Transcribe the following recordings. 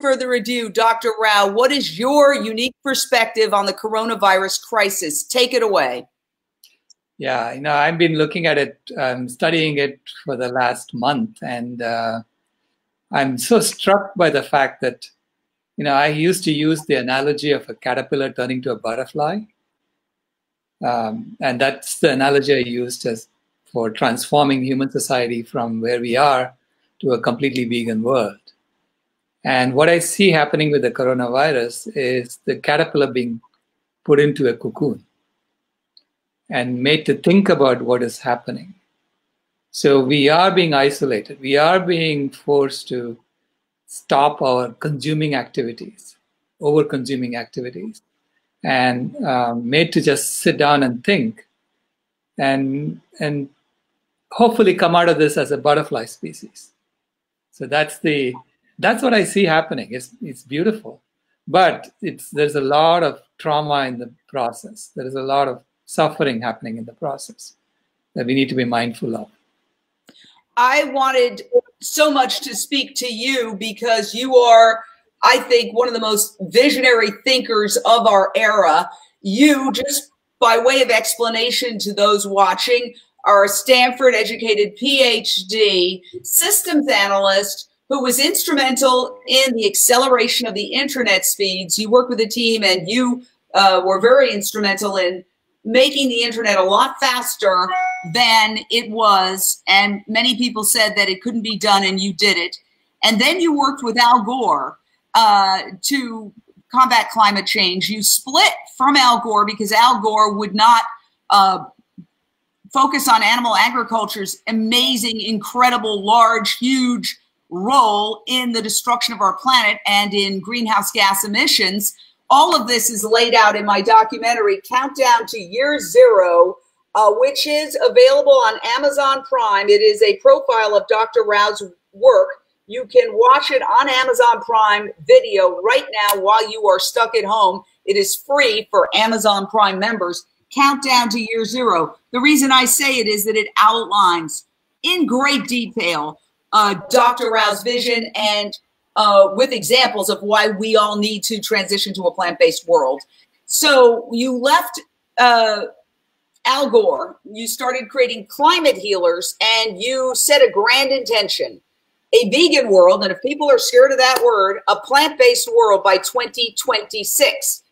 further ado, Dr. Rao, what is your unique perspective on the coronavirus crisis? Take it away. Yeah, I've been looking at it, studying it for the last month, and I'm so struck by the fact that, I used to use the analogy of a caterpillar turning to a butterfly. And that's the analogy I used for transforming human society from where we are to a completely vegan world. And what I see happening with the coronavirus is the caterpillar being put into a cocoon and made to think about what is happening. So we are being isolated. We are being forced to stop our consuming activities, over-consuming activities, and made to just sit down and think and hopefully come out of this as a butterfly species. So that's what I see happening. It's beautiful, but there's a lot of trauma in the process. There is a lot of suffering happening in the process that we need to be mindful of. I wanted so much to speak to you because you are, I think, one of the most visionary thinkers of our era. You, just by way of explanation to those watching, are a Stanford-educated PhD systems analyst who was instrumental in the acceleration of the internet speeds. You worked with a team and you were very instrumental in making the internet a lot faster than it was. And many people said that it couldn't be done, and you did it. And then you worked with Al Gore to combat climate change. You split from Al Gore because Al Gore would not focus on animal agriculture's amazing, incredible, large, huge role in the destruction of our planet and in greenhouse gas emissions. All of this is laid out in my documentary, Countdown to Year Zero, which is available on Amazon Prime. It is a profile of Dr. Rao's work. You can watch it on Amazon Prime Video right now while you are stuck at home. It is free for Amazon Prime members. Countdown to Year Zero. The reason I say it is that it outlines in great detail Dr. Rao's vision and with examples of why we all need to transition to a plant-based world. So you left Al Gore, you started creating climate healers, and you set a grand intention, a vegan world, and if people are scared of that word, a plant-based world by 2026.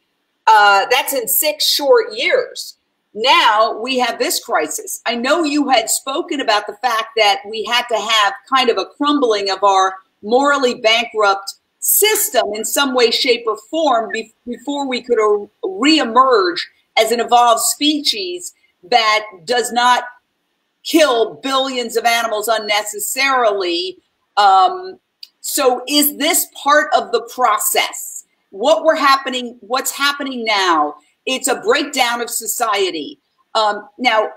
That's in 6 short years. Now we have this crisis. I know you had spoken about the fact that we had to have kind of a crumbling of our morally bankrupt system in some way, shape, or form before we could reemerge as an evolved species that does not kill billions of animals unnecessarily. So is this part of the process? What's happening now? It's a breakdown of society. Now,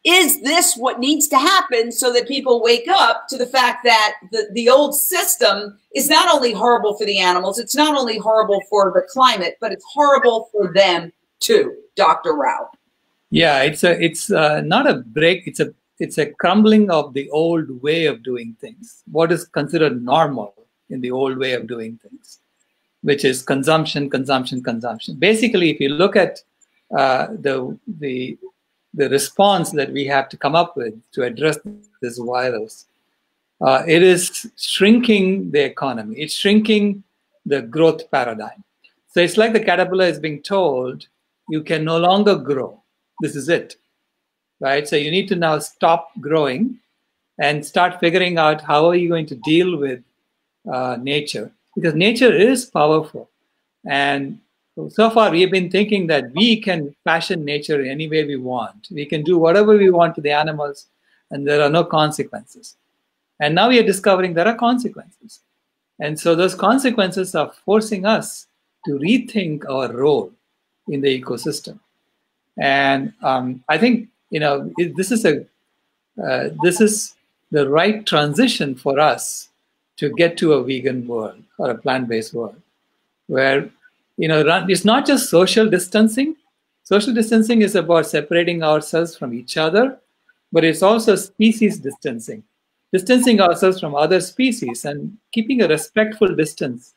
is this what needs to happen so that people wake up to the fact that the old system is not only horrible for the animals, it's not only horrible for the climate, but it's horrible for them too, Dr. Rao? Yeah, it's not a break. It's a crumbling of the old way of doing things. What is considered normal in the old way of doing things, which is consumption, consumption, consumption. Basically, if you look at the response that we have to come up with to address this virus, it is shrinking the economy. It's shrinking the growth paradigm. So it's like the caterpillar is being told, you can no longer grow. This is it, right? So you need to now stop growing and start figuring out how are you going to deal with nature, because nature is powerful. And so far, we have been thinking that we can fashion nature any way we want. We can do whatever we want to the animals, and there are no consequences. And now we are discovering there are consequences. And so those consequences are forcing us to rethink our role in the ecosystem. And I think, this is the right transition for us to get to a vegan world or a plant-based world, where it's not just social distancing. Social distancing is about separating ourselves from each other, but it's also species distancing. distancing ourselves from other species and keeping a respectful distance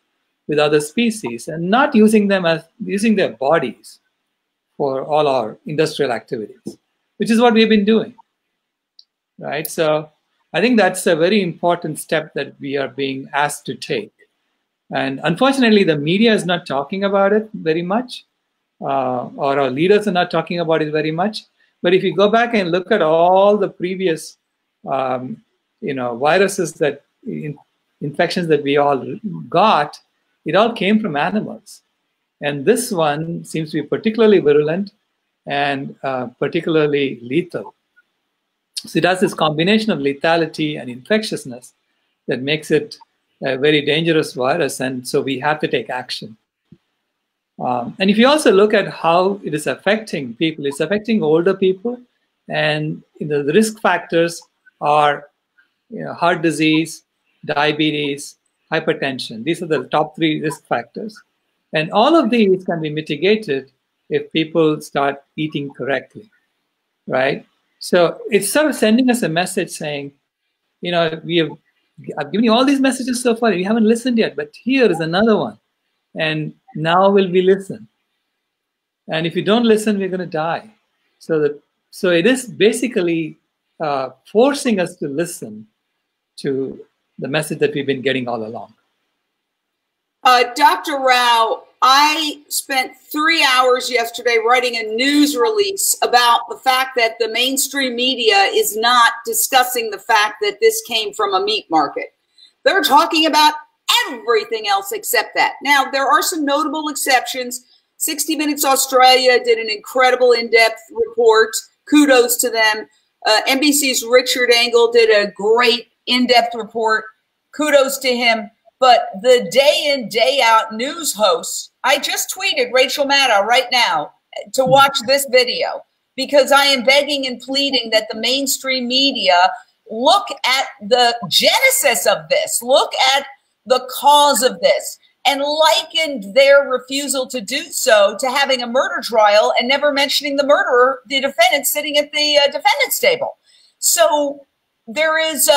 with other species and not using them as using their bodies for all our industrial activities, which is what we've been doing, right? So I think that's a very important step that we are being asked to take. And unfortunately, the media is not talking about it very much, or our leaders are not talking about it very much. But if you go back and look at all the previous, viruses that infections that we all got, it all came from animals. And this one seems to be particularly virulent and particularly lethal. So it has this combination of lethality and infectiousness that makes it a very dangerous virus, and so we have to take action. And if you also look at how it is affecting people, it's affecting older people, and the risk factors are heart disease, diabetes, hypertension. These are the top 3 risk factors. And all of these can be mitigated if people start eating correctly, right? So it's sort of sending us a message saying, I've given you all these messages so far, you haven't listened yet, but here is another one. And now will we listen? And if you don't listen, we're going to die. So it is basically forcing us to listen to the message that we've been getting all along. Dr. Rao, I spent 3 hours yesterday writing a news release about the fact that the mainstream media is not discussing the fact that this came from a meat market. They're talking about everything else except that. Now, there are some notable exceptions. 60 Minutes Australia did an incredible in-depth report. Kudos to them. NBC's Richard Engel did a great in-depth report. Kudos to him. But the day in, day out news hosts, I just tweeted Rachel Maddow right now to watch this video, because I am begging and pleading that the mainstream media look at the genesis of this, look at the cause of this, and likened their refusal to do so to having a murder trial and never mentioning the murderer, the defendant, sitting at the defendant's table. So there is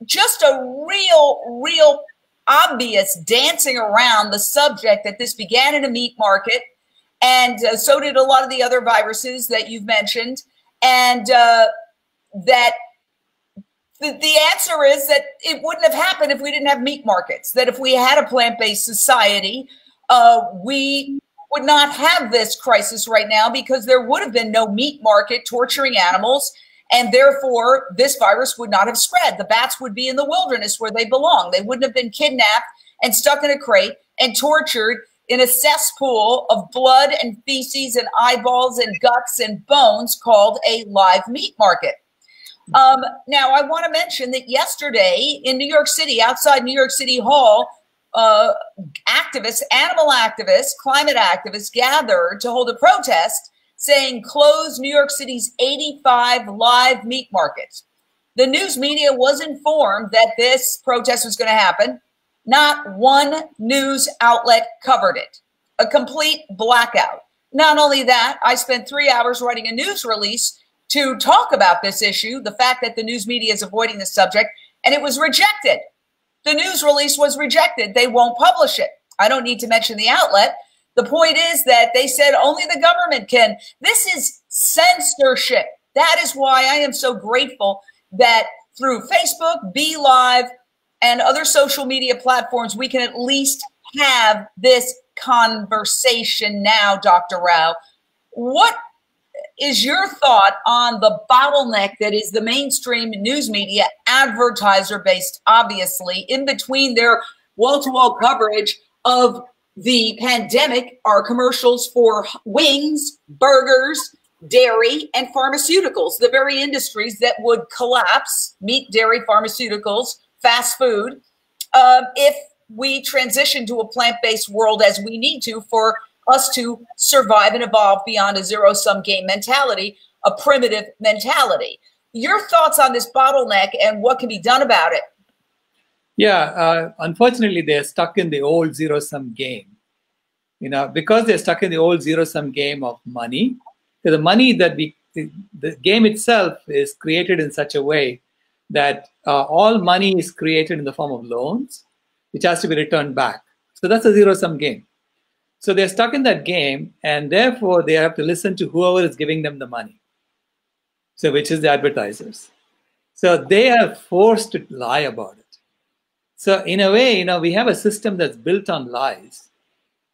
just a real obvious dancing around the subject that this began in a meat market, and so did a lot of the other viruses that you've mentioned, and that the answer is that it wouldn't have happened if we didn't have meat markets, that if we had a plant-based society, we would not have this crisis right now, because there would have been no meat market torturing animals, and therefore this virus would not have spread. The bats would be in the wilderness where they belong. They wouldn't have been kidnapped and stuck in a crate and tortured in a cesspool of blood and feces and eyeballs and guts and bones called a live meat market. Now, I want to mention that yesterday in New York City, outside New York City Hall, activists, animal activists, climate activists gathered to hold a protest saying close New York City's 85 live meat markets. The news media was informed that this protest was going to happen. Not one news outlet covered it. A complete blackout. Not only that, I spent 3 hours writing a news release to talk about this issue, the fact that the news media is avoiding the subject, and it was rejected. The news release was rejected. They won't publish it. I don't need to mention the outlet. The point is that they said only the government can. This is censorship. That is why I am so grateful that through Facebook, Be Live, and other social media platforms, we can at least have this conversation now, Dr. Rao. What is your thought on the bottleneck that is the mainstream news media, advertiser-based, obviously, in between their wall-to-wall coverage of the pandemic are commercials for wings, burgers, dairy, and pharmaceuticals, the very industries that would collapse, meat, dairy, pharmaceuticals, fast food, if we transition to a plant-based world as we need to for us to survive and evolve beyond a zero-sum game mentality, a primitive mentality. Your thoughts on this bottleneck and what can be done about it? Yeah, unfortunately, they're stuck in the old zero-sum game. Because they're stuck in the old zero-sum game of money, the money that the game itself is created in such a way that all money is created in the form of loans, which has to be returned back. So that's a zero-sum game. So they're stuck in that game, and therefore they have to listen to whoever is giving them the money. So which is the advertisers. So they are forced to lie about it. So in a way, we have a system that's built on lies,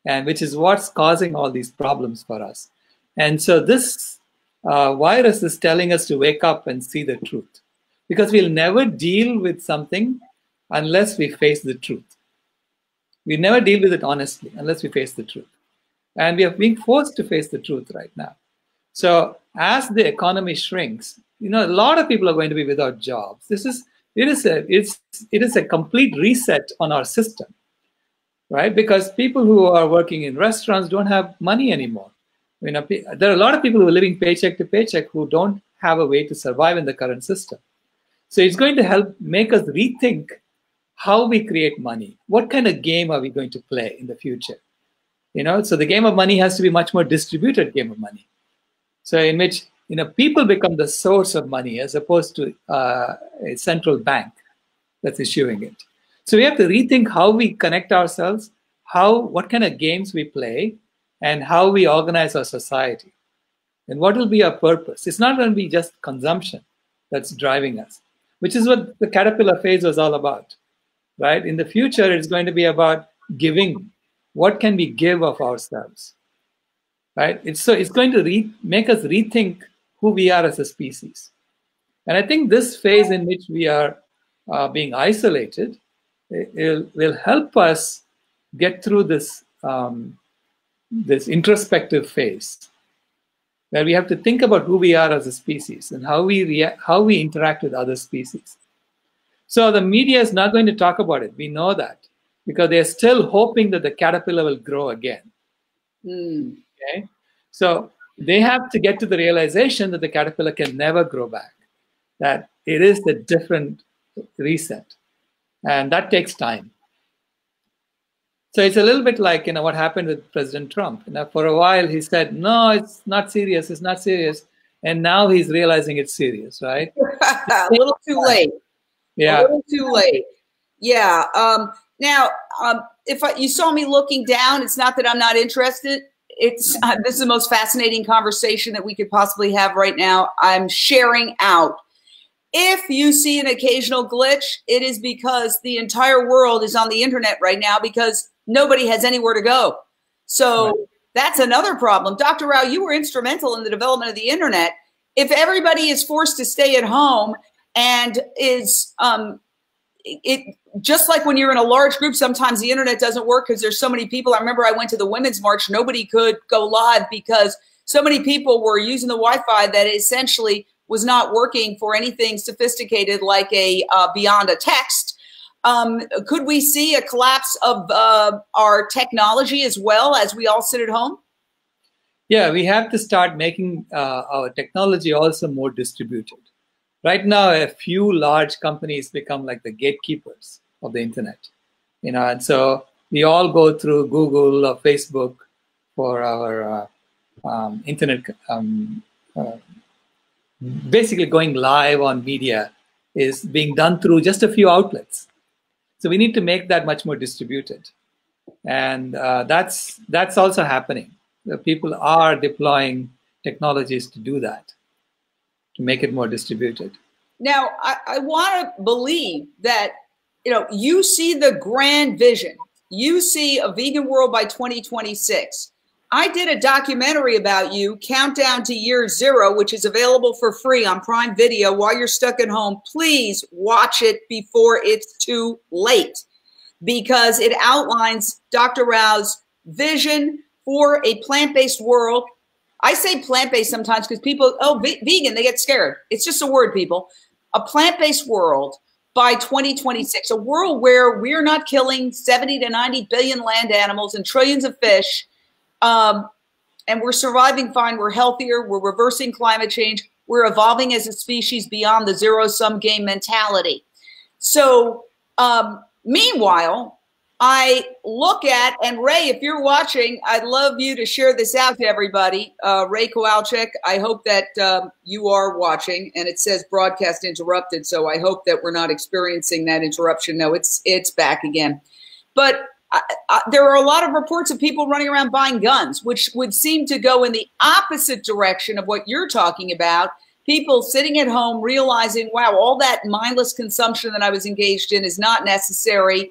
and which is what's causing all these problems for us. And so this virus is telling us to wake up and see the truth, because we'll never deal with something unless we face the truth. We never deal with it honestly unless we face the truth. And we are being forced to face the truth right now. So as the economy shrinks, a lot of people are going to be without jobs. It is a complete reset on our system, right? Because people who are working in restaurants don't have money anymore. There are a lot of people who are living paycheck to paycheck who don't have a way to survive in the current system. So it's going to help make us rethink how we create money. What kind of game are we going to play in the future? So the game of money has to be much more distributed game of money. So in which people become the source of money as opposed to a central bank that's issuing it. So we have to rethink how we connect ourselves, what kind of games we play, and how we organize our society. And what will be our purpose? It's not going to be just consumption that's driving us, which is what the caterpillar phase was all about, right? In the future, it's going to be about giving. What can we give of ourselves, right? It's going to make us rethink who we are as a species. And I think this phase in which we are being isolated will help us get through this introspective phase, where we have to think about who we are as a species and how we interact with other species. So the media is not going to talk about it. We know that, because they're still hoping that the caterpillar will grow again. Okay? So they have to get to the realization that the caterpillar can never grow back, that it is a different reset. And that takes time. So it's a little bit like what happened with President Trump. For a while he said, no, it's not serious, it's not serious. And now he's realizing it's serious, right? A little too late. Yeah. A little too late. Yeah. Now, if you saw me looking down, it's not that I'm not interested. This is the most fascinating conversation that we could possibly have right now. I'm sharing out. If you see an occasional glitch, it is because the entire world is on the internet right now, because nobody has anywhere to go. So that's another problem. Dr. Rao, you were instrumental in the development of the internet. If everybody is forced to stay at home and is just like when you're in a large group, sometimes the internet doesn't work because there's so many people. I remember I went to the Women's March. Nobody could go live because so many people were using the Wi-Fi that essentially was not working for anything sophisticated like beyond a text. Could we see a collapse of our technology as well as we all sit at home? Yeah, we have to start making our technology also more distributed. Right now, a few large companies become like the gatekeepers of the internet, and so we all go through Google or Facebook for our internet. Basically, going live on media is being done through just a few outlets. So we need to make that much more distributed, and that's also happening. People are deploying technologies to do that, to make it more distributed. Now, I want to believe that, you see the grand vision. You see a vegan world by 2026. I did a documentary about you, Countdown to Year Zero, which is available for free on Prime Video while you're stuck at home. Please watch it before it's too late, because it outlines Dr. Rao's vision for a plant-based world. I say plant-based sometimes because people, vegan, they get scared. It's just a word, people. A plant-based world by 2026, a world where we're not killing 70 to 90 billion land animals and trillions of fish, and we're surviving fine. We're healthier. We're reversing climate change. We're evolving as a species beyond the zero-sum game mentality. So meanwhile, I look at, and Ray, if you're watching, I'd love you to share this out to everybody. Ray Kowalczyk, I hope that you are watching, and it says broadcast interrupted, so I hope that we're not experiencing that interruption. No, it's back again. But there are a lot of reports of people running around buying guns, which would seem to go in the opposite direction of what you're talking about. People sitting at home realizing, wow, all that mindless consumption that I was engaged in is not necessary.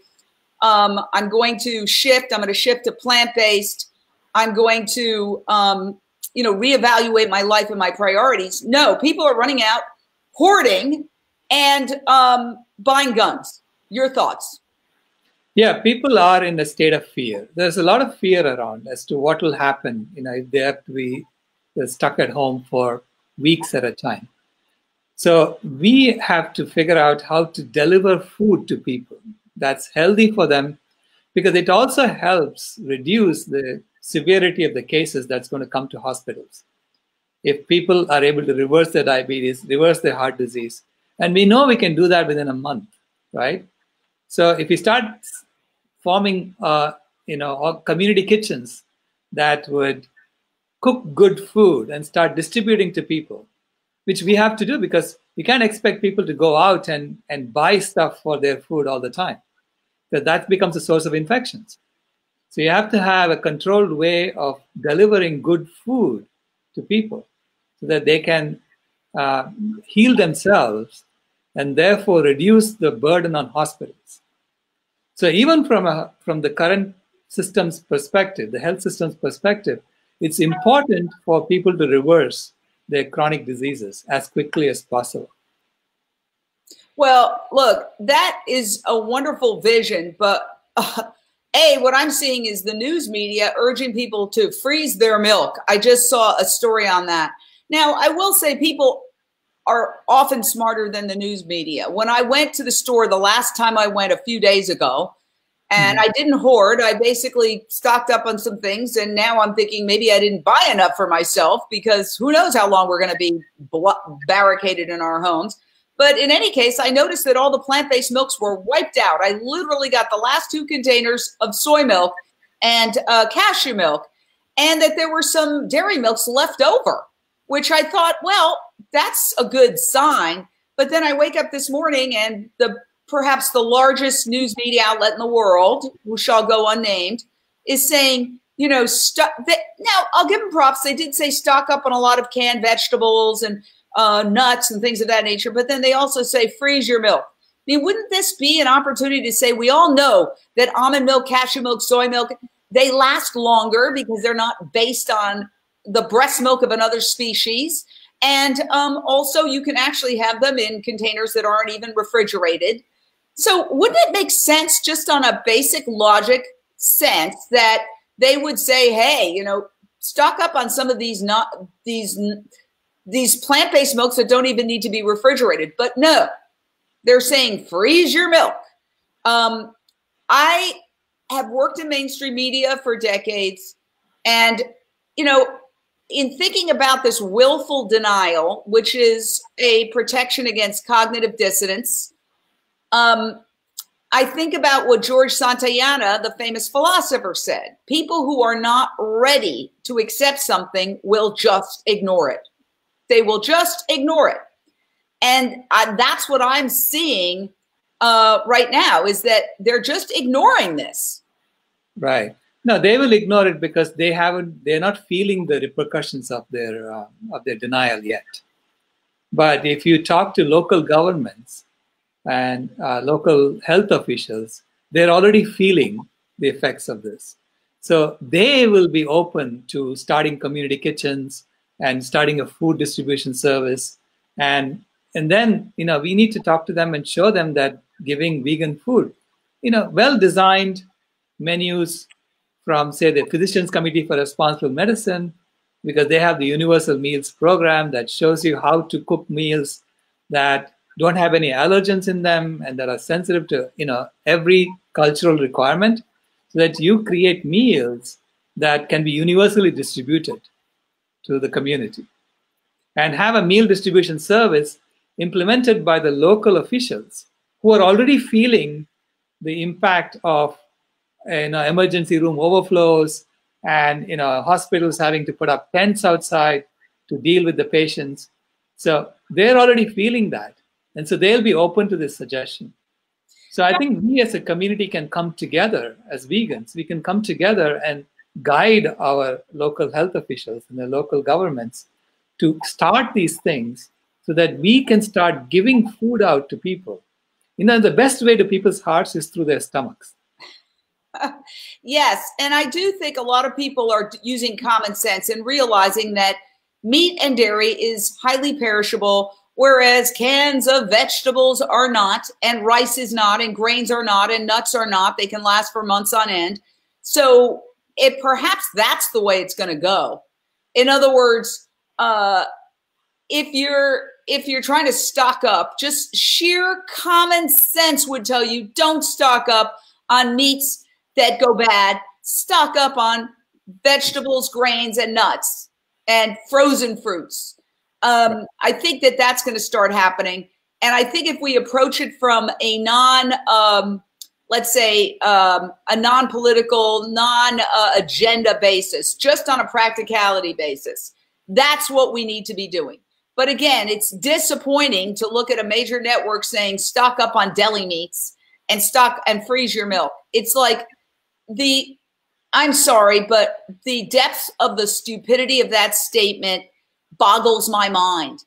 I'm going to shift. I'm going to shift to plant-based. I'm going to, reevaluate my life and my priorities. No, people are running out, hoarding, and buying guns. Your thoughts? Yeah, people are in a state of fear. There's a lot of fear around as to what will happen, if they have to be stuck at home for weeks at a time. So we have to figure out how to deliver food to people that's healthy for them, because it also helps reduce the severity of the cases that's going to come to hospitals. If people are able to reverse their diabetes, reverse their heart disease, and we know we can do that within a month, right? So if we start forming, community kitchens that would cook good food and start distributing to people, which we have to do because we can't expect people to go out and buy stuff for their food all the time, because that becomes a source of infections. So you have to have a controlled way of delivering good food to people so that they can heal themselves and therefore reduce the burden on hospitals. So even from the current system's perspective, the health system's perspective, it's important for people to reverse their chronic diseases as quickly as possible. Well, look, that is a wonderful vision, but what I'm seeing is the news media urging people to freeze their milk. I just saw a story on that. Now, I will say people are often smarter than the news media. When I went to the store the last time I went a few days ago, and I didn't hoard, I basically stocked up on some things, and now I'm thinking maybe I didn't buy enough for myself, because who knows how long we're going to be barricaded in our homes. But in any case, I noticed that all the plant-based milks were wiped out. I literally got the last 2 containers of soy milk and cashew milk, and that there were some dairy milks left over, which I thought, well, that's a good sign. But then I wake up this morning and perhaps the largest news media outlet in the world, who shall go unnamed, is saying, now I'll give them props. They did say stock up on a lot of canned vegetables and nuts and things of that nature, but then they also say freeze your milk. I mean, wouldn't this be an opportunity to say, we all know that almond milk, cashew milk, soy milk, they last longer because they're not based on the breast milk of another species. And also you can actually have them in containers that aren't even refrigerated. So wouldn't it make sense, just on a basic logic sense, that they would say, hey, stock up on some of these plant-based milks that don't even need to be refrigerated? But no, they're saying freeze your milk. I have worked in mainstream media for decades, and in thinking about this willful denial, which is a protection against cognitive dissonance, I think about what George Santayana, the famous philosopher, said. People who are not ready to accept something will just ignore it. They will just ignore it. And that's what I'm seeing right now, is that they're just ignoring this. Right. No, they will ignore it because they're not feeling the repercussions of their denial yet. But if you talk to local governments and local health officials, they're already feeling the effects of this. So they will be open to starting community kitchens and starting a food distribution service. And then, we need to talk to them and show them that giving vegan food, well-designed menus from, say, the Physicians Committee for Responsible Medicine, because they have the Universal Meals program that shows you how to cook meals that don't have any allergens in them and that are sensitive to, every cultural requirement, so that you create meals that can be universally distributed to the community, and have a meal distribution service implemented by the local officials who are already feeling the impact of emergency room overflows, and hospitals having to put up tents outside to deal with the patients. So they're already feeling that, and so they'll be open to this suggestion. So I think we as a community can come together as vegans. We can come together and guide our local health officials and the local governments to start these things so that we can start giving food out to people. The best way to people's hearts is through their stomachs. Yes, and I do think a lot of people are using common sense and realizing that meat and dairy is highly perishable, whereas cans of vegetables are not, and rice is not, and grains are not, and nuts are not. They can last for months on end. So perhaps that's the way it's going to go. In other words, if you're trying to stock up, just sheer common sense would tell you don't stock up on meats that go bad. Stock up on vegetables, grains, and nuts, and frozen fruits. I think that that's going to start happening. And I think if we approach it from a let's say, a non-political, non-agenda basis, just on a practicality basis, that's what we need to be doing. But again, it's disappointing to look at a major network saying stock up on deli meats and stock and freeze your milk. It's like I'm sorry, but the depths of the stupidity of that statement boggles my mind.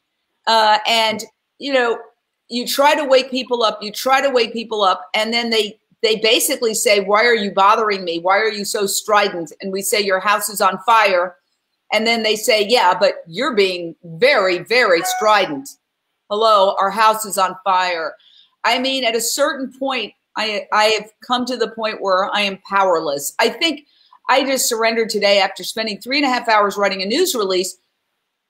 And, you try to wake people up, and then they basically say, why are you bothering me? Why are you so strident? And we say, your house is on fire. And then they say, yeah, but you're being very, very strident. Hello, our house is on fire. I mean, at a certain point, I have come to the point where I am powerless. I think I just surrendered today after spending 3.5 hours writing a news release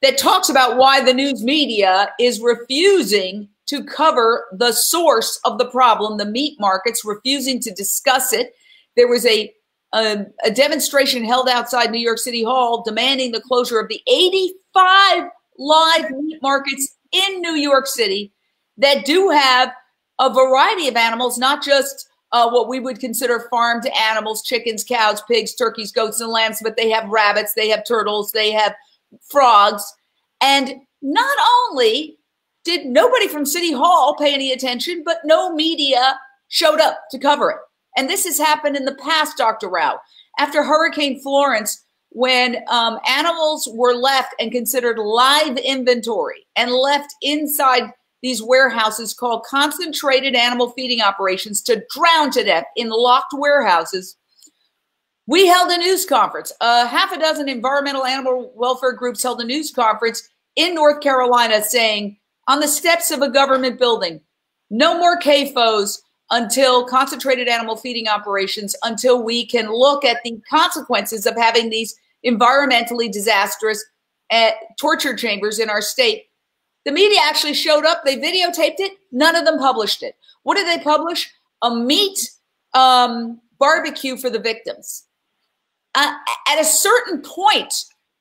that talks about why the news media is refusing to cover the source of the problem, the meat markets, refusing to discuss it. There was a demonstration held outside New York City Hall demanding the closure of the 85 live meat markets in New York City that do have a variety of animals, not just what we would consider farmed animals, chickens, cows, pigs, turkeys, goats, and lambs, but they have rabbits, they have turtles, they have frogs. And not only did nobody from City Hall pay any attention, but no media showed up to cover it. And this has happened in the past, Dr. Rao. After Hurricane Florence, when animals were left and considered live inventory and left inside these warehouses called concentrated animal feeding operations to drown to death in locked warehouses, we held a news conference. Half a dozen environmental animal welfare groups held a news conference in North Carolina saying, on the steps of a government building, no more CAFOs until concentrated animal feeding operations, until we can look at the consequences of having these environmentally disastrous torture chambers in our state. The media actually showed up. They videotaped it. None of them published it. What did they publish? A meat barbecue for the victims. At a certain point,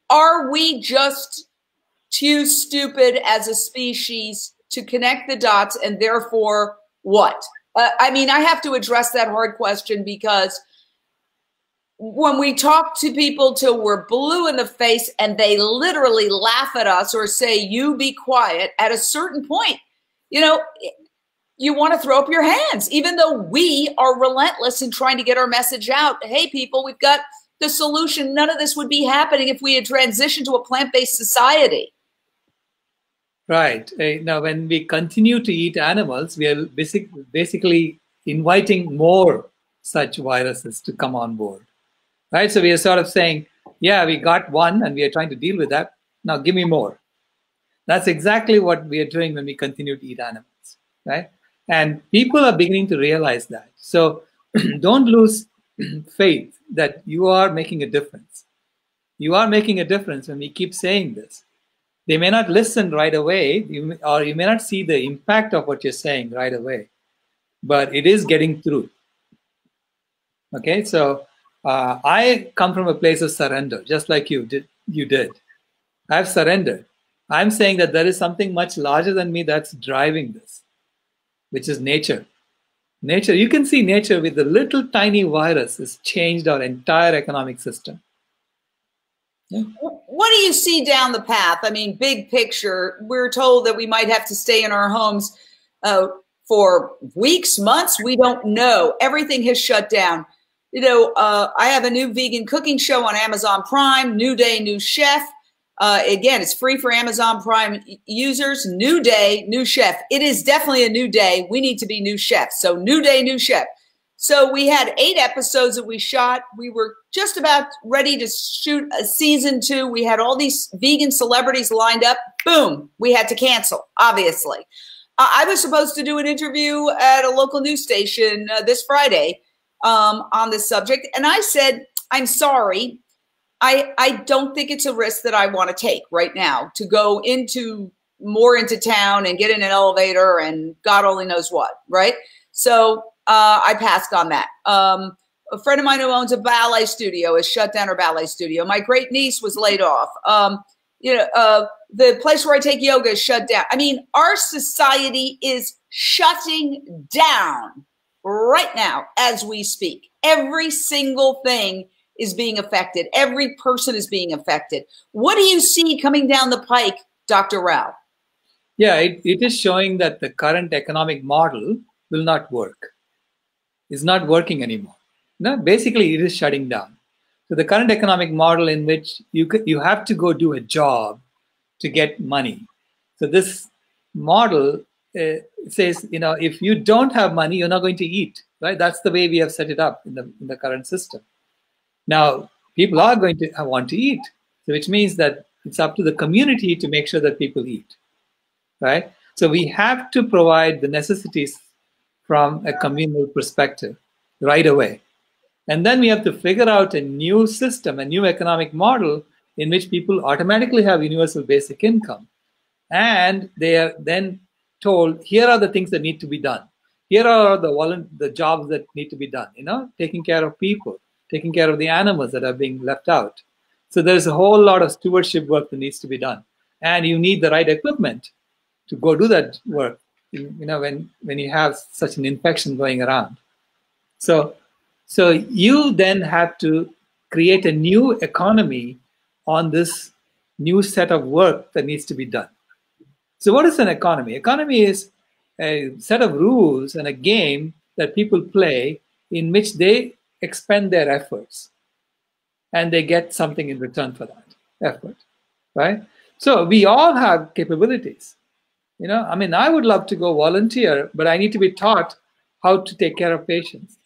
are we just too stupid as a species to connect the dots, and therefore what? I mean, I have to address that hard question, because when we talk to people till we're blue in the face and they literally laugh at us or say, you be quiet, at a certain point, you want to throw up your hands, even though we are relentless in trying to get our message out. Hey, people, we've got the solution. None of this would be happening if we had transitioned to a plant-based society. Right. Now, when we continue to eat animals, we are basically inviting more such viruses to come on board. Right. So we are sort of saying, yeah, we got one and we are trying to deal with that. Now give me more. That's exactly what we are doing when we continue to eat animals. Right. And people are beginning to realize that. So don't lose faith that you are making a difference. You are making a difference when we keep saying this. They may not listen right away, or you may not see the impact of what you're saying right away, but it is getting through. Okay, so I come from a place of surrender, just like you did. I've surrendered. I'm saying that there is something much larger than me that's driving this, which is nature. Nature, you can see nature with the little tiny virus has changed our entire economic system. Yeah. What do you see down the path? I mean, big picture, we're told that we might have to stay in our homes for weeks, months. We don't know. Everything has shut down. You know, I have a new vegan cooking show on Amazon Prime, New Day, New Chef. Again, it's free for Amazon Prime users. New day, new chef. It is definitely a new day. We need to be new chefs. So new day, new chef. So we had 8 episodes that we shot. We were just about ready to shoot a season 2. We had all these vegan celebrities lined up. Boom, we had to cancel, obviously. I was supposed to do an interview at a local news station this Friday on this subject. And I said, I'm sorry. I don't think it's a risk that I want to take right now to go more into town and get in an elevator and God only knows what, right? So I passed on that. A friend of mine who owns a ballet studio has shut down her ballet studio. My great niece was laid off. The place where I take yoga is shut down. I mean, our society is shutting down right now as we speak. Every single thing is being affected. Every person is being affected. What do you see coming down the pike, Dr. Rao? Yeah, it is showing that the current economic model will not work. It's not working anymore. No, basically, it is shutting down. So the current economic model in which you have to go do a job to get money. So this model says, you know, if you don't have money, you're not going to eat, right? That's the way we have set it up in the current system. Now, people are going to want to eat, which means that it's up to the community to make sure that people eat, right? So we have to provide the necessities from a communal perspective right away. And then we have to figure out a new system, a new economic model in which people automatically have universal basic income. And they are then told, here are the things that need to be done. Here are the jobs that need to be done, you know, taking care of people, taking care of the animals that are being left out. So there's a whole lot of stewardship work that needs to be done. And you need the right equipment to go do that work, you know, when you have such an infection going around. So you then have to create a new economy on this new set of work that needs to be done. So what is an economy? Economy is a set of rules and a game that people play in which they expend their efforts and they get something in return for that effort, right? So we all have capabilities. You know, I mean, I would love to go volunteer, but I need to be taught how to take care of patients.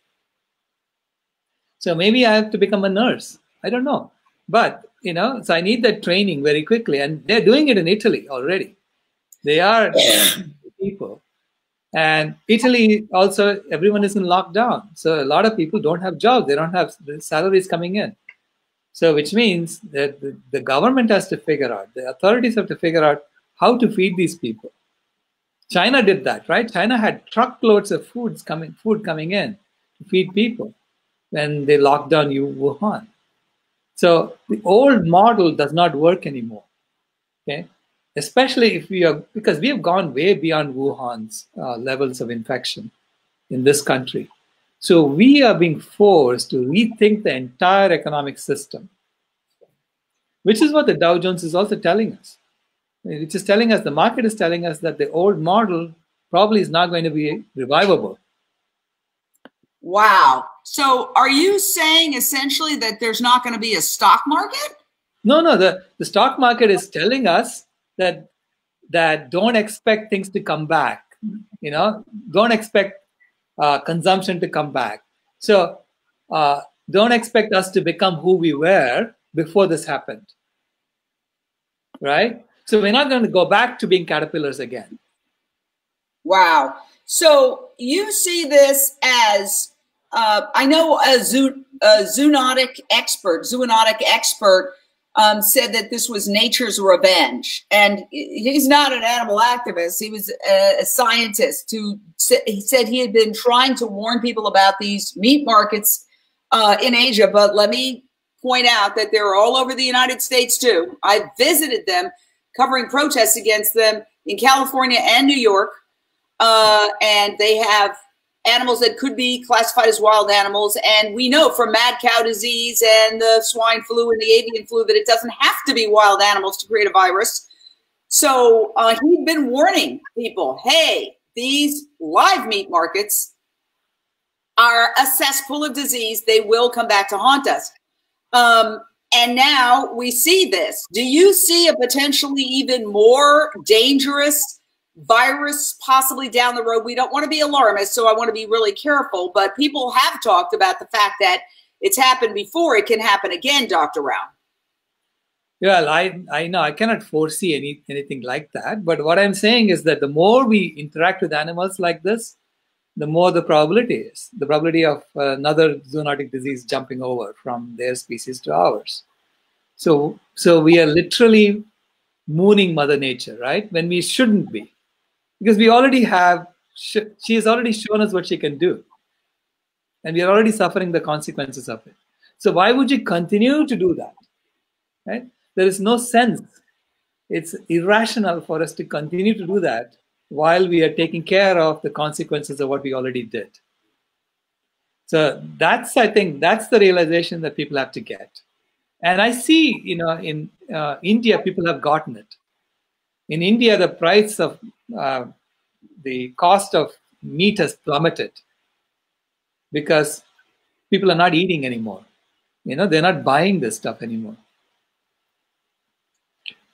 So maybe I have to become a nurse. I don't know. But, you know, so I need that training very quickly. And they're doing it in Italy already. They are people. And Italy also, everyone is in lockdown. So a lot of people don't have jobs. They don't have salaries coming in. So which means that the government has to figure out, the authorities have to figure out how to feed these people. China did that, right? China had truckloads of food coming in to feed people when they locked down Wuhan. So the old model does not work anymore, okay? Especially if because we have gone way beyond Wuhan's levels of infection in this country. So we are being forced to rethink the entire economic system, which is what the Dow Jones is also telling us. It's just telling us, the market is telling us that the old model probably is not going to be revivable. Wow. So are you saying essentially that there's not going to be a stock market? No, the stock market is telling us that don't expect things to come back. You know, don't expect consumption to come back. So don't expect us to become who we were before this happened, right? So we're not going to go back to being caterpillars again. Wow. So you see this as, I know a zoonotic expert said that this was nature's revenge. And he's not an animal activist. He was a scientist he said he had been trying to warn people about these meat markets in Asia. But let me point out that they're all over the United States too. I visited them, covering protests against them in California and New York. And they have animals that could be classified as wild animals. And we know from mad cow disease and the swine flu and the avian flu that it doesn't have to be wild animals to create a virus. So he'd been warning people, hey, these live meat markets are a cesspool of disease. They will come back to haunt us. And now we see this. Do you see a potentially even more dangerous virus possibly down the road? We don't want to be alarmist, so I want to be really careful, but people have talked about the fact that it's happened before. It can happen again, Dr. Rao. Well, I know I cannot foresee anything like that, but what I'm saying is that the more we interact with animals like this, the more the probability is. The probability of another zoonotic disease jumping over from their species to ours. So we are literally mooning Mother Nature, right? When we shouldn't be. Because we already have, she has already shown us what she can do. And we are already suffering the consequences of it. So why would you continue to do that, right? There is no sense. It's irrational for us to continue to do that while we are taking care of the consequences of what we already did. So I think that's the realization that people have to get. And I see, in India, people have gotten it. In India, the price of the cost of meat has plummeted because people are not eating anymore. They're not buying this stuff anymore.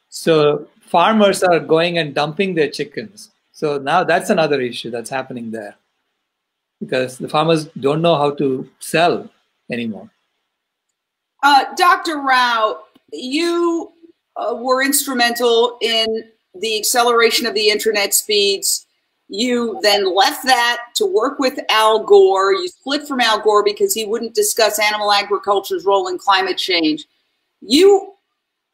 So farmers are going and dumping their chickens. So now that's another issue that's happening there because the farmers don't know how to sell anymore. Dr. Rao, you were instrumental in the acceleration of the internet speeds. You then left that to work with Al Gore. You split from Al Gore because he wouldn't discuss animal agriculture's role in climate change. You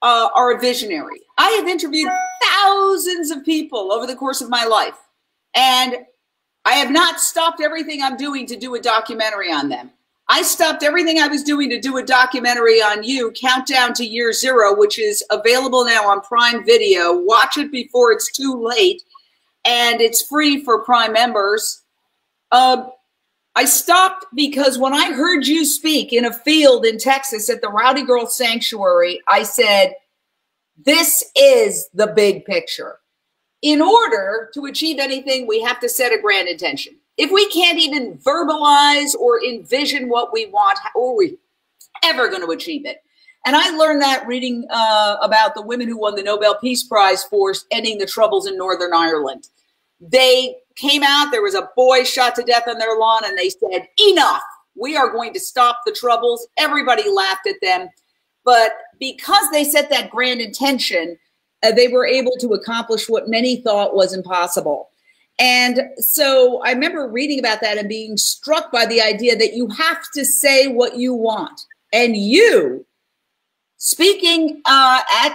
are a visionary. I have interviewed thousands of people over the course of my life, and I have not stopped everything I'm doing to do a documentary on them. I stopped everything I was doing to do a documentary on you, Countdown to Year Zero, which is available now on Prime Video. Watch it before it's too late, and it's free for Prime members. I stopped because when I heard you speak in a field in Texas at the Rowdy Girl Sanctuary, I said, this is the big picture. In order to achieve anything, we have to set a grand intention. If we can't even verbalize or envision what we want, how are we ever going to achieve it? And I learned that reading about the women who won the Nobel Peace Prize for ending the troubles in Northern Ireland. They came out, there was a boy shot to death on their lawn, and they said, enough, we are going to stop the troubles. Everybody laughed at them. But because they set that grand intention, they were able to accomplish what many thought was impossible. And so I remember reading about that and being struck by the idea that you have to say what you want. And you, speaking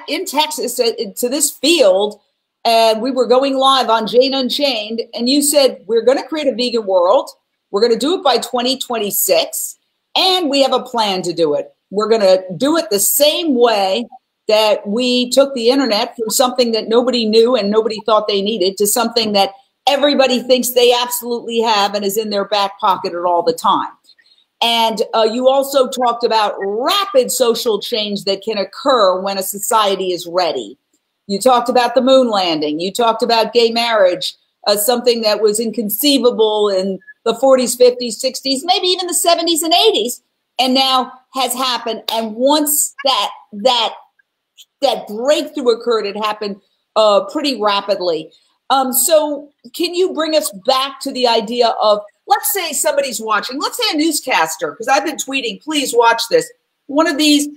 in Texas to this field, and we were going live on Jane Unchained, and you said, we're going to create a vegan world. We're going to do it by 2026, and we have a plan to do it. We're going to do it the same way that we took the internet from something that nobody knew and nobody thought they needed to something that everybody thinks they absolutely have and is in their back pocket at all the time. And you also talked about rapid social change that can occur when a society is ready. You talked about the moon landing. You talked about gay marriage, something that was inconceivable in the 40s, 50s, 60s, maybe even the 70s and 80s, and now has happened. And once that breakthrough occurred, it happened pretty rapidly. So can you bring us back to the idea of, let's say somebody's watching, let's say a newscaster, because I've been tweeting, please watch this. One of these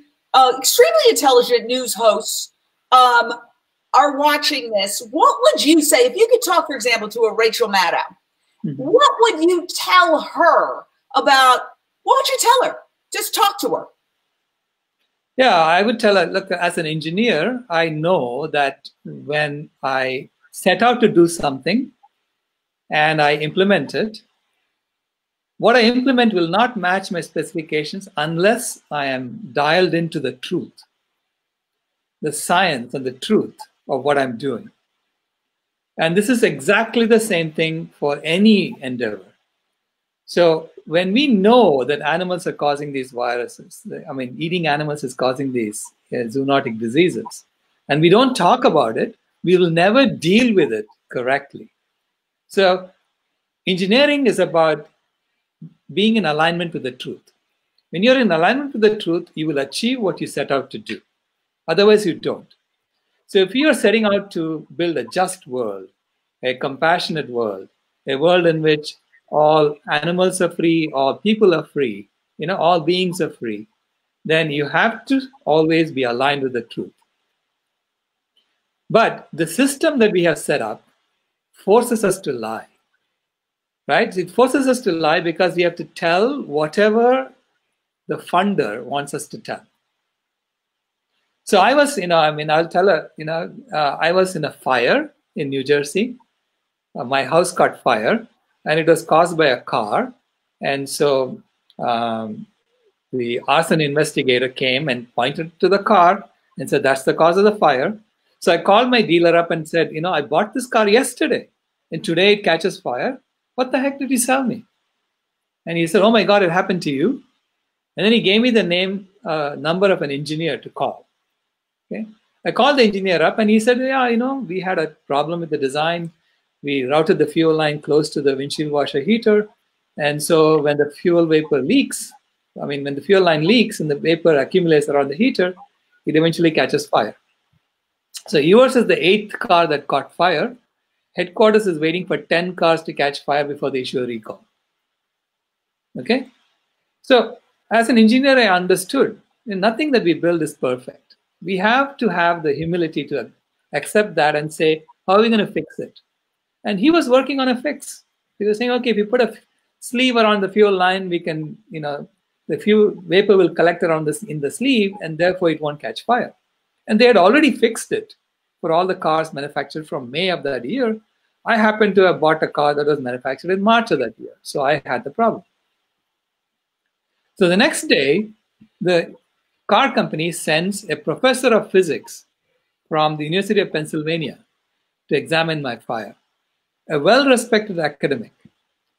extremely intelligent news hosts are watching this. What would you say, if you could talk, for example, to a Rachel Maddow, what would you tell her about, what would you tell her? Just talk to her. Yeah, I would tell her, look, as an engineer, I know that when I set out to do something and I implement it, what I implement will not match my specifications unless I am dialed into the truth, the science and the truth of what I'm doing. And this is exactly the same thing for any endeavor. So when we know that animals are causing these viruses, I mean, eating animals is causing these zoonotic diseases, and we don't talk about it, we will never deal with it correctly. So engineering is about being in alignment with the truth. When you're in alignment with the truth, you will achieve what you set out to do. Otherwise, you don't. So if you are setting out to build a just world, a compassionate world, a world in which all animals are free, all people are free, all beings are free, then you have to always be aligned with the truth. But the system that we have set up forces us to lie, right? It forces us to lie because we have to tell whatever the funder wants us to tell. So I was, I'll tell her, I was in a fire in New Jersey. My house caught fire, and it was caused by a car. And so the arson investigator came and pointed to the car and said, that's the cause of the fire. So I called my dealer up and said, I bought this car yesterday, and today it catches fire. What the heck did you sell me? And he said, oh my God, it happened to you. And then he gave me the number of an engineer to call. Okay. I called the engineer up and he said, yeah, we had a problem with the design. We routed the fuel line close to the windshield washer heater. And so when the fuel vapor leaks, when the fuel line leaks and the vapor accumulates around the heater, it eventually catches fire. So yours is the 8th car that caught fire. Headquarters is waiting for 10 cars to catch fire before they issue a recall. Okay. So as an engineer, I understood nothing that we build is perfect. We have to have the humility to accept that and say, how are we going to fix it? And he was working on a fix. He was saying, okay, if you put a sleeve around the fuel line, we can, the fuel vapor will collect around this in the sleeve, and therefore it won't catch fire. And they had already fixed it for all the cars manufactured from May of that year. I happened to have bought a car that was manufactured in March of that year. So I had the problem. So the next day, the car company sends a professor of physics from the University of Pennsylvania to examine my fire, a well-respected academic.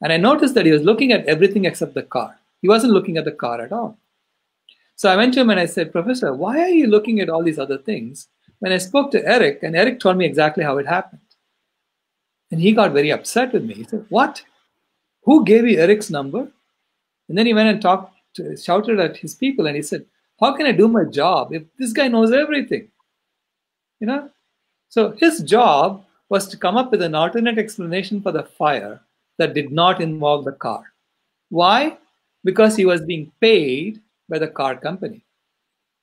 And I noticed that he was looking at everything except the car. He wasn't looking at the car at all. So I went to him and I said, Professor, why are you looking at all these other things? When I spoke to Eric, and Eric told me exactly how it happened. And he got very upset with me. He said, what? Who gave you Eric's number? And then he went and shouted at his people and he said, how can I do my job if this guy knows everything? So his job was to come up with an alternate explanation for the fire that did not involve the car. Why? Because he was being paid by the car company.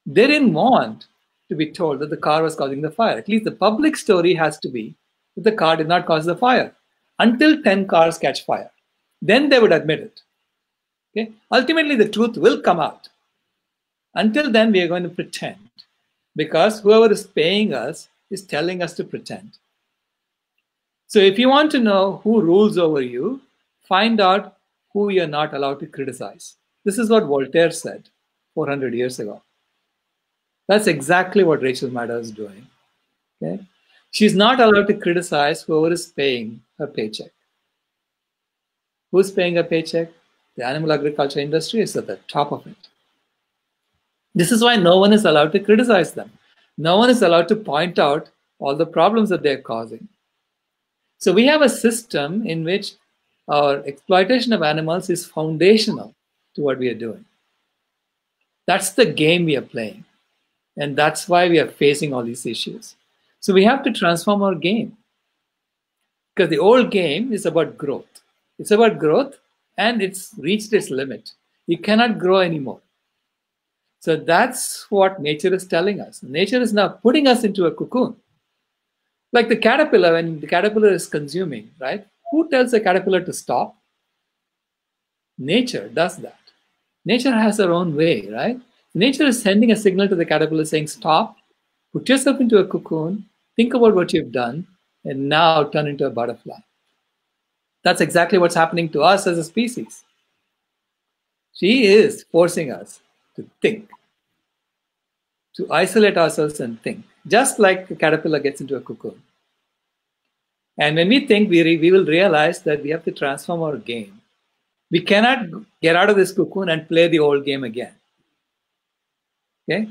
They didn't want to be told that the car was causing the fire. At least the public story has to be that the car did not cause the fire until 10 cars catch fire. Then they would admit it. Okay? Ultimately, the truth will come out. Until then, we are going to pretend because whoever is paying us is telling us to pretend. So if you want to know who rules over you, find out who you're not allowed to criticize. This is what Voltaire said 400 years ago. That's exactly what Rachel Maddow is doing. Okay? She's not allowed to criticize whoever is paying her paycheck. Who's paying her paycheck? The animal agriculture industry is at the top of it. This is why no one is allowed to criticize them. No one is allowed to point out all the problems that they're causing. So we have a system in which our exploitation of animals is foundational to what we are doing. That's the game we are playing. And that's why we are facing all these issues. So we have to transform our game. Because the old game is about growth. It's about growth and it's reached its limit. You cannot grow anymore. So that's what nature is telling us. Nature is now putting us into a cocoon. Like the caterpillar, when the caterpillar is consuming, right? Who tells the caterpillar to stop? Nature does that. Nature has her own way, right? Nature is sending a signal to the caterpillar saying, stop, put yourself into a cocoon, think about what you've done, and now turn into a butterfly. That's exactly what's happening to us as a species. She is forcing us to think, to isolate ourselves and think, just like the caterpillar gets into a cocoon. And when we think, we will realize that we have to transform our game. We cannot get out of this cocoon and play the old game again. Okay?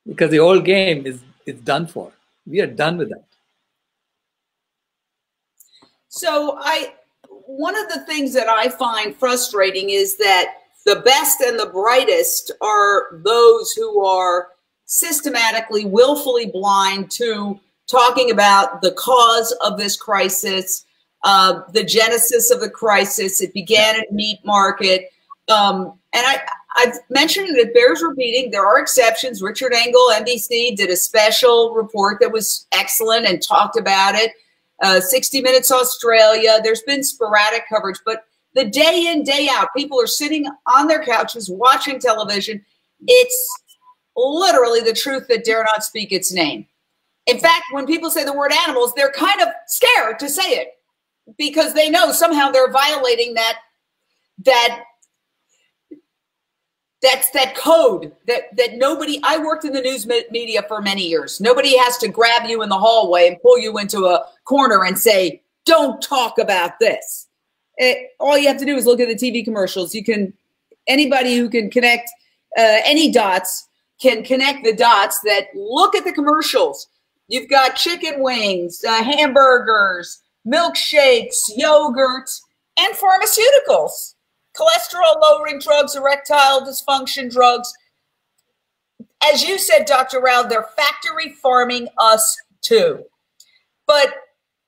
Because the old game is done for. We are done with that. So one of the things that I find frustrating is that the best and the brightest are those who are systematically, willfully blind to talking about the cause of this crisis, the genesis of the crisis. It began at meat market. And I've mentioned it, it bears repeating. There are exceptions. Richard Engel, NBC, did a special report that was excellent and talked about it. 60 Minutes Australia, there's been sporadic coverage, but the day in, day out, people are sitting on their couches watching television. It's literally the truth that dare not speak its name. In fact, when people say the word animals, they're kind of scared to say it because they know somehow they're violating that's that code that nobody. I worked in the news media for many years. Nobody has to grab you in the hallway and pull you into a corner and say, don't talk about this. All you have to do is look at the TV commercials. Anybody who can connect any dots can connect the dots that look at the commercials. You've got chicken wings, hamburgers, milkshakes, yogurt, and pharmaceuticals. Cholesterol-lowering drugs, erectile dysfunction drugs. As you said, Dr. Rao, they're factory farming us too. But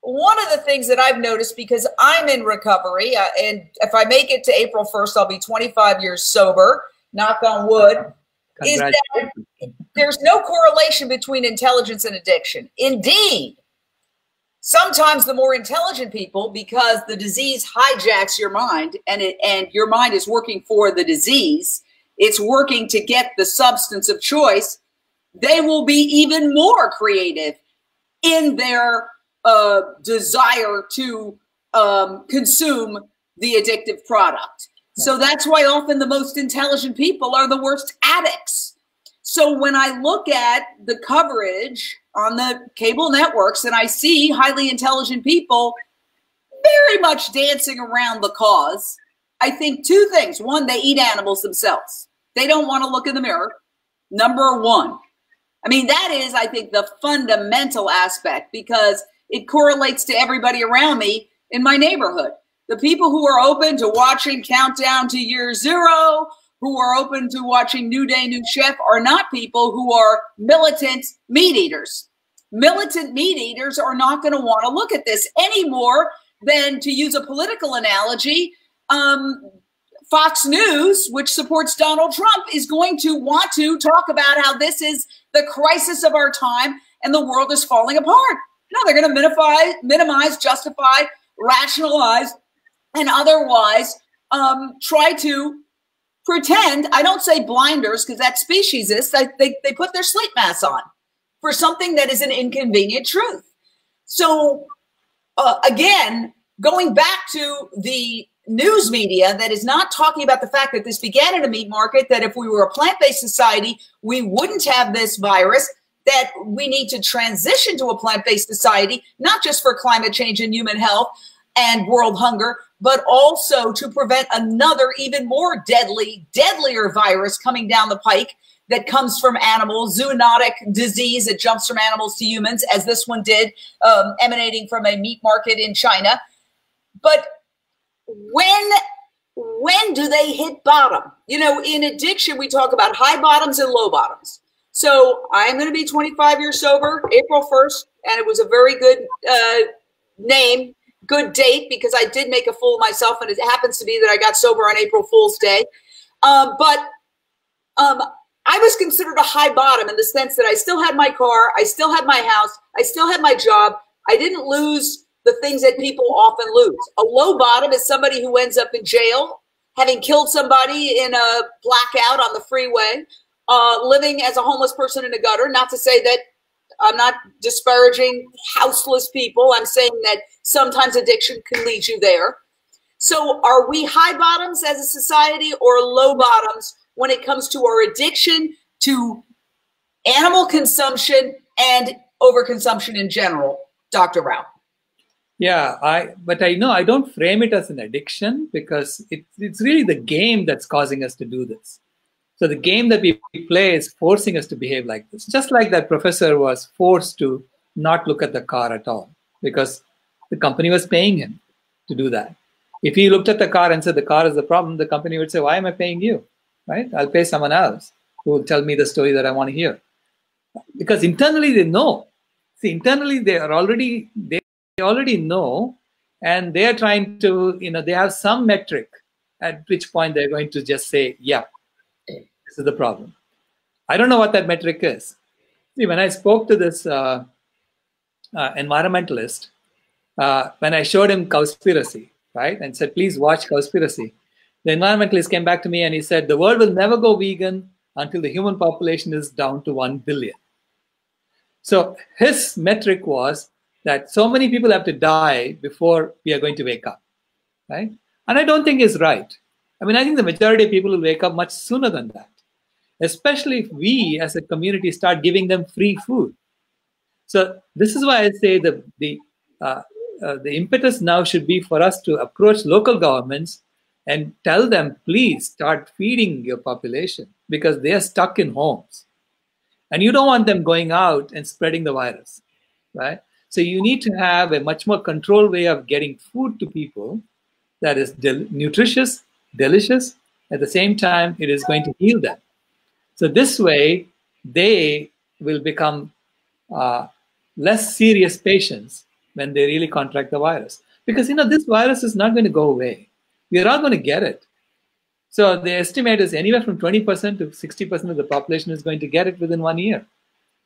one of the things that I've noticed, because I'm in recovery, and if I make it to April 1st, I'll be 25 years sober, knock on wood, is that there's no correlation between intelligence and addiction. Indeed, sometimes the more intelligent people, because the disease hijacks your mind and your mind is working for the disease, it's working to get the substance of choice, they will be even more creative in their desire to consume the addictive product. So that's why often the most intelligent people are the worst addicts. So when I look at the coverage on the cable networks and I see highly intelligent people very much dancing around the cause, I think two things. One, they eat animals themselves. They don't want to look in the mirror. Number one. I mean, that is, I think, the fundamental aspect because it correlates to everybody around me in my neighborhood. The people who are open to watching Countdown to Year Zero, who are open to watching New Day, New Chef, are not people who are militant meat eaters. Militant meat eaters are not going to want to look at this any more than, to use a political analogy, Fox News, which supports Donald Trump, is going to want to talk about how this is the crisis of our time and the world is falling apart. No, they're going to minimize, justify, rationalize, and otherwise try to pretend. I don't say blinders because that's speciesist. They put their sleep masks on for something that is an inconvenient truth. So again, going back to the news media that is not talking about the fact that this began in a meat market, that if we were a plant-based society, we wouldn't have this virus, that we need to transition to a plant-based society, not just for climate change and human health and world hunger, but also to prevent another even more deadlier virus coming down the pike that comes from animals, zoonotic disease that jumps from animals to humans, as this one did, emanating from a meat market in China. But when do they hit bottom? You know, in addiction, we talk about high bottoms and low bottoms. So I'm going to be 25 years sober, April 1st, and it was a very good name, good date, because I did make a fool of myself, and it happens to be that I got sober on April Fool's Day. But I was considered a high bottom in the sense that I still had my car, I still had my house, I still had my job. I didn't lose the things that people often lose. A low bottom is somebody who ends up in jail, having killed somebody in a blackout on the freeway, living as a homeless person in a gutter. Not to say that I'm not disparaging houseless people. I'm saying that sometimes addiction can lead you there. So are we high bottoms as a society or low bottoms when it comes to our addiction to animal consumption and overconsumption in general, Dr. Rao? Yeah, but I know I don't frame it as an addiction because it's really the game that's causing us to do this. So the game that we play is forcing us to behave like this. Just like that professor was forced to not look at the car at all because the company was paying him to do that. If he looked at the car and said the car is the problem, the company would say, why am I paying you? Right? I'll pay someone else who will tell me the story that I want to hear. Because internally they know. See, internally they already know, and they are trying to, they have some metric at which point they're going to just say, yeah, this is the problem. I don't know what that metric is. See, when I spoke to this environmentalist, when I showed him Cowspiracy, right, and said, please watch Cowspiracy, the environmentalist came back to me and he said, the world will never go vegan until the human population is down to 1 billion. So his metric was that so many people have to die before we are going to wake up, right? And I don't think it's right. I mean, I think the majority of people will wake up much sooner than that, especially if we as a community start giving them free food. So this is why I say the impetus now should be for us to approach local governments and tell them, please start feeding your population because they are stuck in homes. And you don't want them going out and spreading the virus, right? So you need to have a much more controlled way of getting food to people that is nutritious, delicious. At the same time, it is going to heal them. So this way, they will become less serious patients when they really contract the virus. Because, this virus is not going to go away. We are all going to get it. So the estimate is anywhere from 20% to 60% of the population is going to get it within 1 year,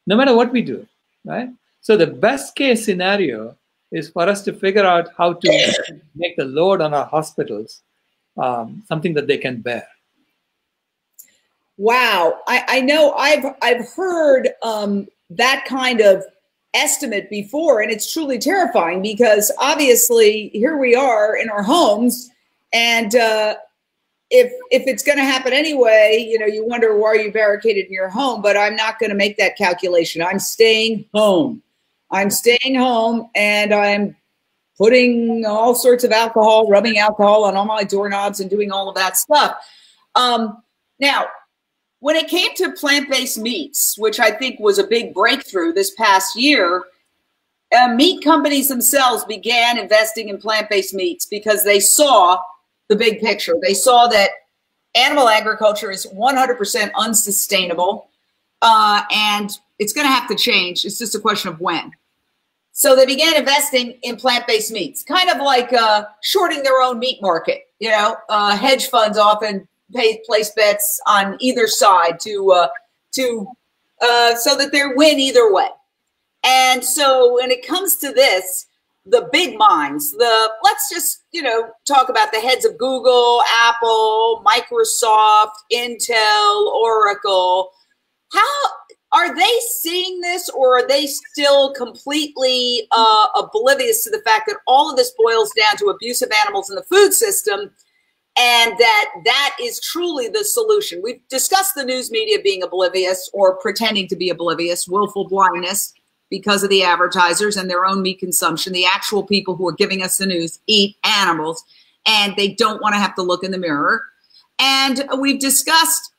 no matter what we do, right? So the best case scenario is for us to figure out how to make the load on our hospitals something that they can bear. Wow, I know I've heard that kind of estimate before, and it's truly terrifying because obviously here we are in our homes, and if it's going to happen anyway, you wonder why you barricaded in your home. But I'm not going to make that calculation. I'm staying home. I'm staying home, and I'm putting all sorts of alcohol, rubbing alcohol on all my doorknobs, and doing all of that stuff. Now, when it came to plant-based meats, which I think was a big breakthrough this past year, meat companies themselves began investing in plant-based meats because they saw the big picture. They saw that animal agriculture is 100% unsustainable, and it's going to have to change. It's just a question of when. So they began investing in plant-based meats, kind of like shorting their own meat market. Hedge funds often place bets on either side so that they win either way. And so when it comes to this, the big minds, let's just, talk about the heads of Google, Apple, Microsoft, Intel, Oracle. How are they seeing this, or are they still completely oblivious to the fact that all of this boils down to abusive animals in the food system, and that is truly the solution? We've discussed the news media being oblivious or pretending to be oblivious, willful blindness, because of the advertisers and their own meat consumption. The actual people who are giving us the news eat animals, and they don't want to have to look in the mirror. And we've discussed,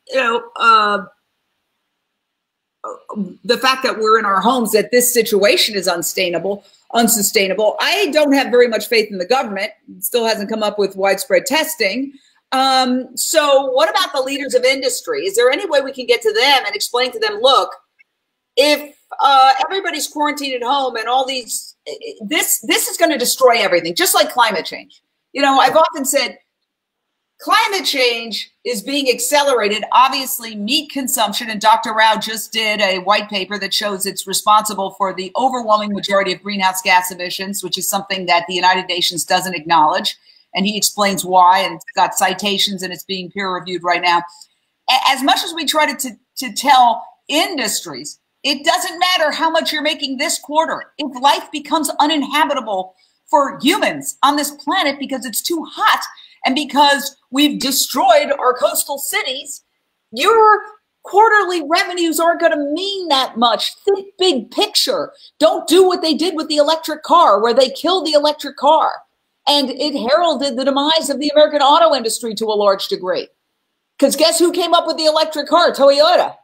the fact that we're in our homes, that this situation is unsustainable. I don't have very much faith in the government. It still hasn't come up with widespread testing. So what about the leaders of industry? Is there any way we can get to them and explain to them, look, if everybody's quarantined at home and all these, this is going to destroy everything, just like climate change. I've often said climate change is being accelerated. Obviously, meat consumption, and Dr. Rao just did a white paper that shows it's responsible for the overwhelming majority of greenhouse gas emissions, which is something that the United Nations doesn't acknowledge. And he explains why, and it's got citations, and it's being peer reviewed right now. As much as we try to tell industries, it doesn't matter how much you're making this quarter. If life becomes uninhabitable for humans on this planet because it's too hot and because we've destroyed our coastal cities, you're quarterly revenues aren't going to mean that much. Think big picture. Don't do what they did with the electric car, where they killed the electric car. And it heralded the demise of the American auto industry to a large degree. Because guess who came up with the electric car? Toyota.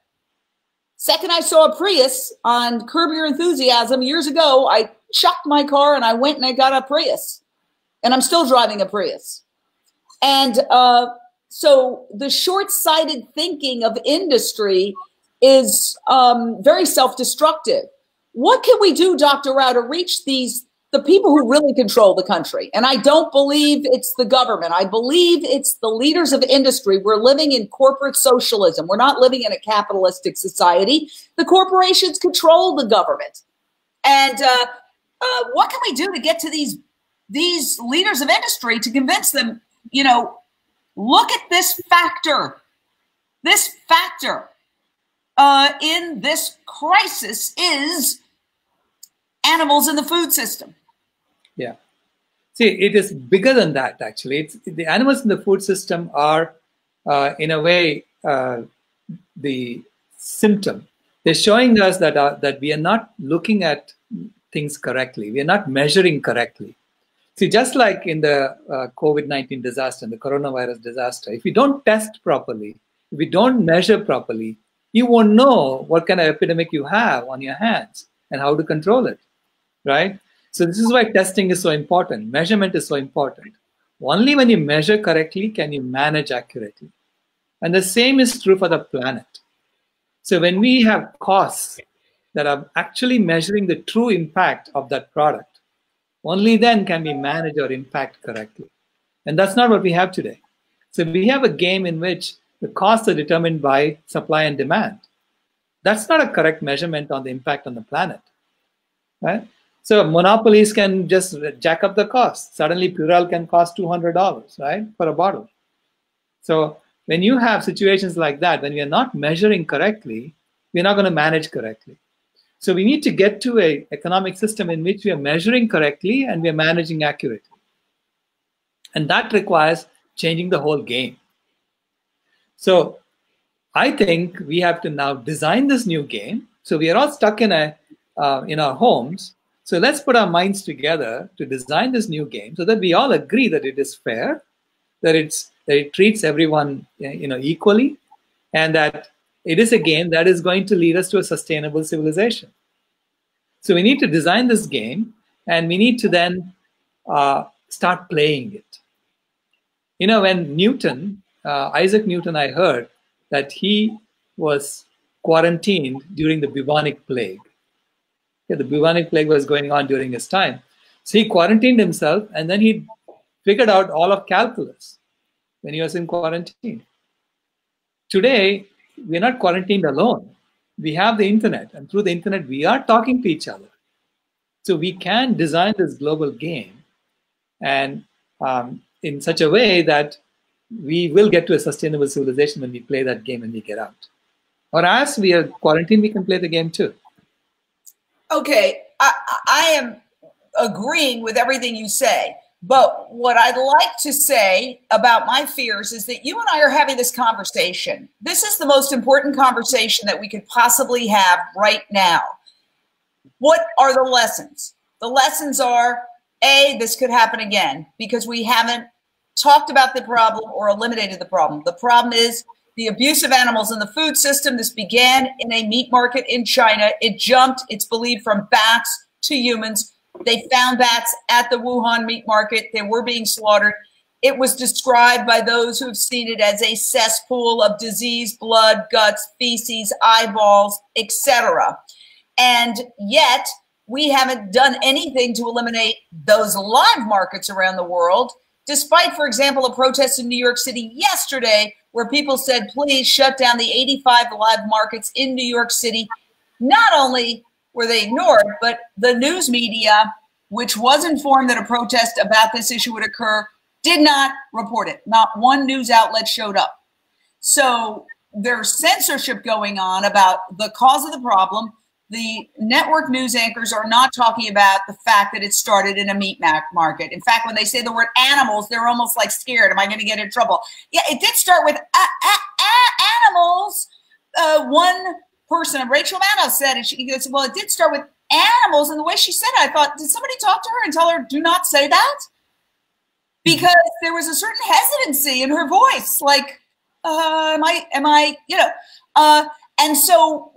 Second I saw a Prius on Curb Your Enthusiasm years ago, I chucked my car and I went and I got a Prius. And I'm still driving a Prius. And so the short-sighted thinking of industry is very self-destructive. What can we do, Dr. Rao, to reach the people who really control the country? And I don't believe it's the government. I believe it's the leaders of industry. We're living in corporate socialism. We're not living in a capitalistic society. The corporations control the government. And what can we do to get to these leaders of industry to convince them, you know, look at this factor. This factor in this crisis is animals in the food system. Yeah. See, it is bigger than that, actually. The animals in the food system are, in a way, the symptom. They're showing us that we are not looking at things correctly. We are not measuring correctly. See, just like in the COVID-19 disaster and the coronavirus disaster, if you don't test properly, if you don't measure properly, you won't know what kind of epidemic you have on your hands and how to control it, right? So this is why testing is so important. Measurement is so important. Only when you measure correctly can you manage accurately. And the same is true for the planet. So when we have costs that are actually measuring the true impact of that product, only then can we manage our impact correctly. And that's not what we have today. So we have a game in which the costs are determined by supply and demand. That's not a correct measurement on the impact on the planet, right? So monopolies can just jack up the cost. Suddenly Purell can cost $200, right, for a bottle. So when you have situations like that, when we are not measuring correctly, we're not going to manage correctly. So we need to get to an economic system in which we are measuring correctly and we are managing accurately. And that requires changing the whole game. So I think we have to now design this new game. So we are all stuck in our homes. So let's put our minds together to design this new game so that we all agree that it is fair, that it treats everyone equally, and that it is a game that is going to lead us to a sustainable civilization. So we need to design this game, and we need to then start playing it. You know, when Isaac Newton, I heard that he was quarantined during the bubonic plague. Yeah, the bubonic plague was going on during his time. So he quarantined himself, and then he figured out all of calculus when he was in quarantine. Today, we're not quarantined alone. We have the internet, and through the internet, we are talking to each other. So we can design this global game and in such a way that we will get to a sustainable civilization when we play that game and we get out. Or as we are quarantined, we can play the game too. Okay, I am agreeing with everything you say. But what I'd like to say about my fears is that you and I are having this conversation. This is the most important conversation that we could possibly have right now. What are the lessons? The lessons are, A, this could happen again because we haven't talked about the problem or eliminated the problem. The problem is the abuse of animals in the food system. This began in a meat market in China. It jumped, it's believed, from bats to humans. They found bats at the Wuhan meat market. They were being slaughtered. It was described by those who have seen it as a cesspool of disease, blood, guts, feces, eyeballs, etc. And yet we haven't done anything to eliminate those live markets around the world, despite, for example, a protest in New York City yesterday where people said, please shut down the 85 live markets in New York City. Not only were they ignored, but the news media, which was informed that a protest about this issue would occur, did not report it. Not one news outlet showed up. So there's censorship going on about the cause of the problem. The network news anchors are not talking about the fact that it started in a meat market. In fact, when they say the word animals, they're almost like scared. Am I going to get in trouble? Yeah, it did start with animals, one person, Rachel Maddow, said, and she goes, well, it did start with animals. And the way she said it, I thought, did somebody talk to her and tell her, do not say that? Because there was a certain hesitancy in her voice, like, am I, and so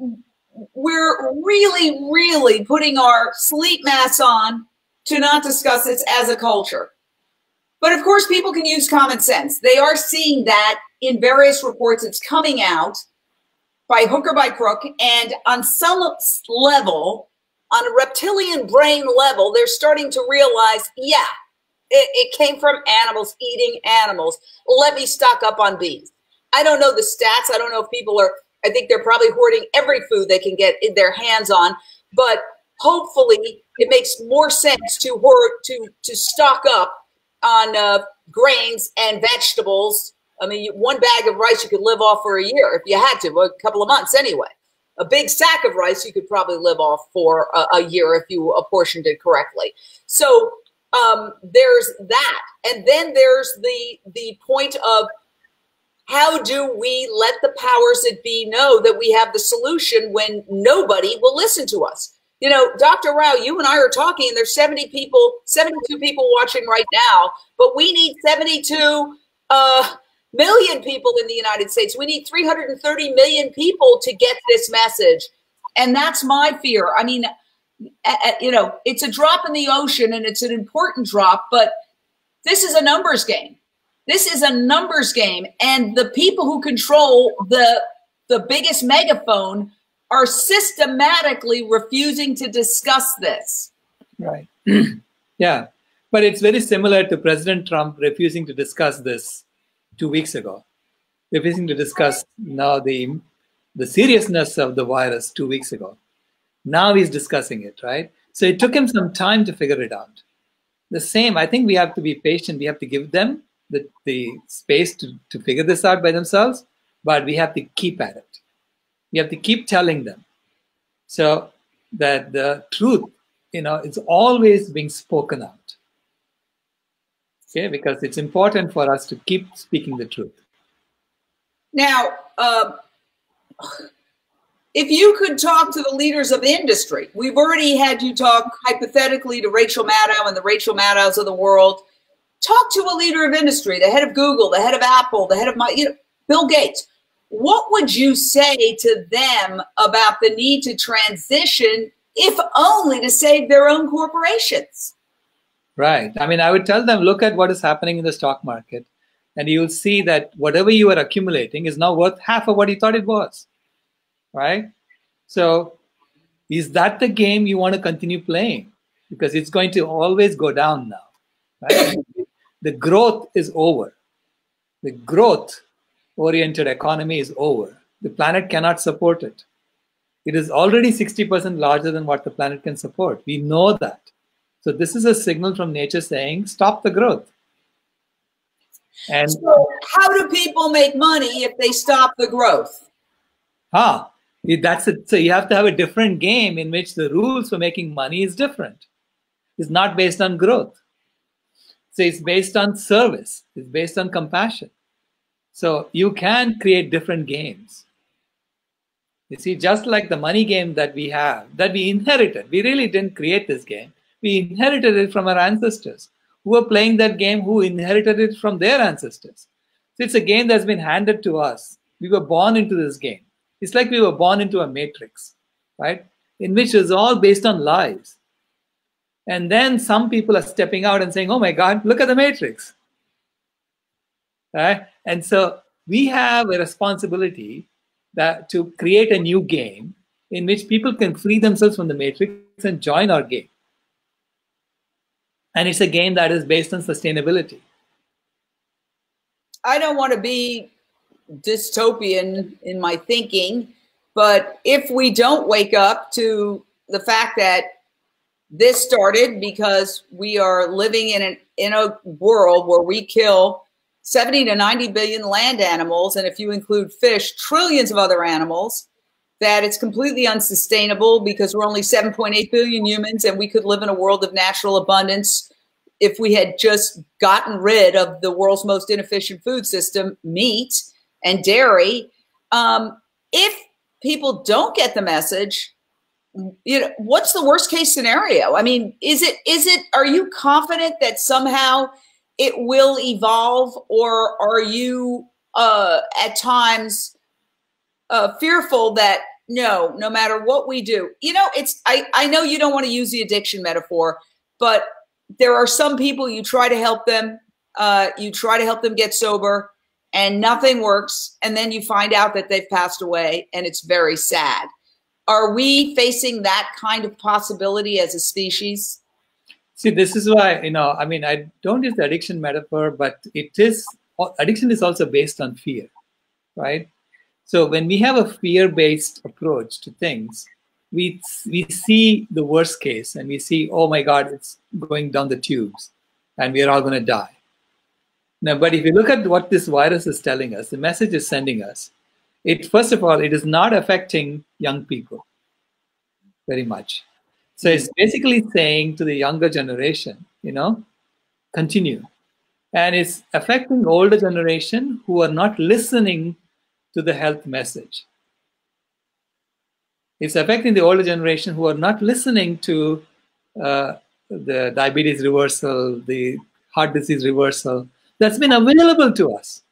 we're really, really putting our sleep masks on to not discuss this as a culture. But of course, people can use common sense. They are seeing that in various reports. It's coming out by hook or by crook. And on some level, on a reptilian brain level, they're starting to realize, yeah, it came from animals eating animals. Let me stock up on beans. I don't know the stats. I don't know if people are, I think they're probably hoarding every food they can get their hands on. But hopefully it makes more sense to hoard, to stock up on grains and vegetables. I mean, one bag of rice you could live off for a year if you had to, a couple of months anyway. A big sack of rice you could probably live off for a year if you apportioned it correctly. So there's that. And then there's the point of, how do we let the powers that be know that we have the solution when nobody will listen to us? You know, Dr. Rao, you and I are talking, and there's 72 people watching right now, but we need 72 million people in the United States. We need 330 million people to get this message. And that's my fear. I mean, it's a drop in the ocean, and it's an important drop, but this is a numbers game. This is a numbers game. And the people who control the biggest megaphone are systematically refusing to discuss this. Right. Yeah. But it's very similar to President Trump refusing to discuss this 2 weeks ago, refusing to discuss now the seriousness of the virus 2 weeks ago. Now he's discussing it, right? So it took him some time to figure it out. The same, I think we have to be patient. We have to give them the space to figure this out by themselves, but we have to keep at it. We have to keep telling them so that the truth, it's always being spoken out. Okay, because it's important for us to keep speaking the truth. Now, if you could talk to the leaders of industry, we've already had you talk hypothetically to Rachel Maddow and the Rachel Maddows of the world. Talk to a leader of industry, the head of Google, the head of Apple, the head of Bill Gates. What would you say to them about the need to transition, if only to save their own corporations? Right. I mean, I would tell them, look at what is happening in the stock market, and you'll see that whatever you are accumulating is now worth half of what you thought it was. Right? So is that the game you want to continue playing? Because it's going to always go down now. Right? The growth is over. The growth-oriented economy is over. The planet cannot support it. It is already 60% larger than what the planet can support. We know that. So this is a signal from nature saying, stop the growth. And so how do people make money if they stop the growth? That's it. So you have to have a different game in which the rules for making money is different. It's not based on growth. So it's based on service. It's based on compassion. So you can create different games. You see, just like the money game that we have, that we inherited. We really didn't create this game. We inherited it from our ancestors who were playing that game, who inherited it from their ancestors. So it's a game that's been handed to us. We were born into this game. It's like we were born into a matrix, right? In which it's all based on lies. And then some people are stepping out and saying, oh my God, look at the matrix. Right? And so we have a responsibility to create a new game in which people can free themselves from the matrix and join our game. And it's a game that is based on sustainability. I don't want to be dystopian in my thinking, but if we don't wake up to the fact that this started because we are living in a world where we kill 70 to 90 billion land animals, and if you include fish, trillions of other animals, that it's completely unsustainable because we're only 7.8 billion humans, and we could live in a world of natural abundance if we had just gotten rid of the world's most inefficient food system, meat and dairy. if people don't get the message, you know, what's the worst case scenario? I mean, are you confident that somehow it will evolve, or are you at times fearful that no matter what we do, you know, I know you don't want to use the addiction metaphor, but there are some people you try to help them, get sober, and nothing works, and then you find out that they've passed away, and it's very sad. Are we facing that kind of possibility as a species? See, this is why, you know, I mean, I don't use the addiction metaphor, but addiction is also based on fear, right? So when we have a fear-based approach to things, we see the worst case and we see, oh my God, it's going down the tubes and we are all going to die. Now, but if you look at what this virus is telling us, the message is sending us, first of all, it is not affecting young people very much. So it's basically saying to the younger generation, you know, continue. And it's affecting older generation who are not listening to the health message. It's affecting the older generation who are not listening to the diabetes reversal, the heart disease reversal that's been available to us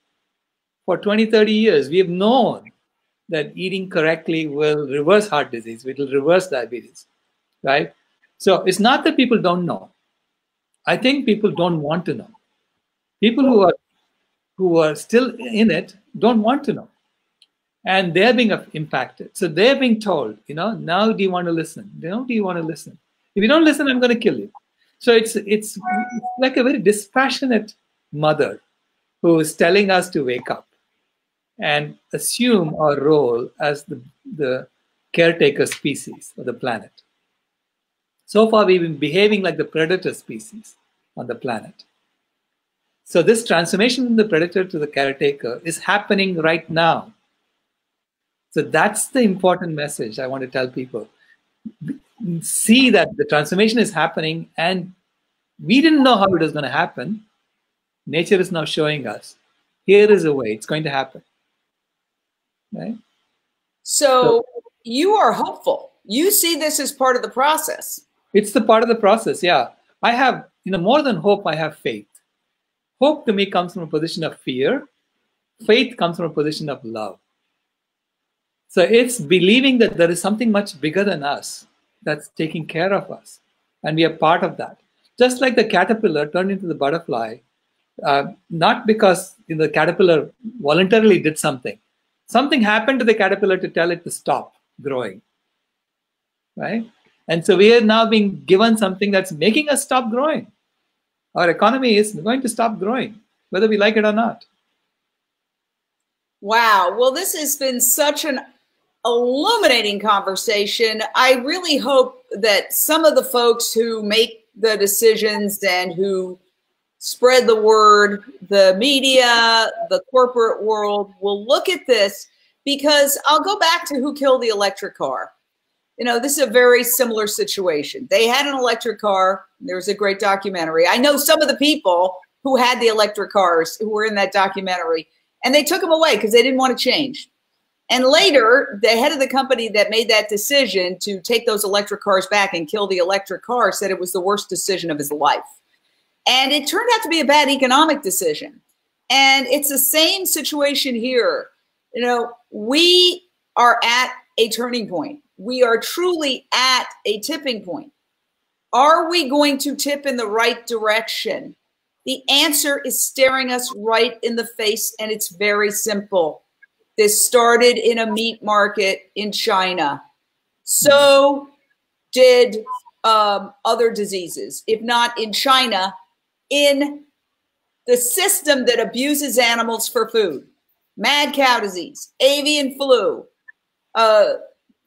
for 20, 30 years. We have known that eating correctly will reverse heart disease, it will reverse diabetes, right? So it's not that people don't know. I think people don't want to know. People who are still in it don't want to know. And they're being impacted. So they're being told, you know, now do you want to listen? Do you want to listen? If you don't listen, I'm going to kill you. So it's like a very dispassionate mother who is telling us to wake up and assume our role as the caretaker species of the planet. So far, we've been behaving like the predator species on the planet. So this transformation from the predator to the caretaker is happening right now. So that's the important message I want to tell people. See that the transformation is happening, and we didn't know how it was going to happen. Nature is now showing us, here is a way, it's going to happen. Right? So you are hopeful. You see this as part of the process. It's the part of the process, yeah. I have, you know, more than hope, I have faith. Hope to me comes from a position of fear. Faith comes from a position of love. So it's believing that there is something much bigger than us that's taking care of us, and we are part of that. Just like the caterpillar turned into the butterfly, not because the caterpillar voluntarily did something. Something happened to the caterpillar to tell it to stop growing, right? And so we are now being given something that's making us stop growing. Our economy is going to stop growing, whether we like it or not. Wow. Well, this has been such an illuminating conversation. I really hope that some of the folks who make the decisions and who spread the word, the media, the corporate world, will look at this, because I'll go back to Who Killed the Electric Car. You know, this is a very similar situation. They had an electric car. There's a great documentary. I know some of the people who had the electric cars who were in that documentary, and they took them away because they didn't want to change. And later, the head of the company that made that decision to take those electric cars back and kill the electric car said it was the worst decision of his life. And it turned out to be a bad economic decision. And it's the same situation here. You know, we are at a turning point. We are truly at a tipping point. Are we going to tip in the right direction? The answer is staring us right in the face, and it's very simple. This started in a meat market in China. So did other diseases, if not in China, in the system that abuses animals for food. Mad cow disease, avian flu,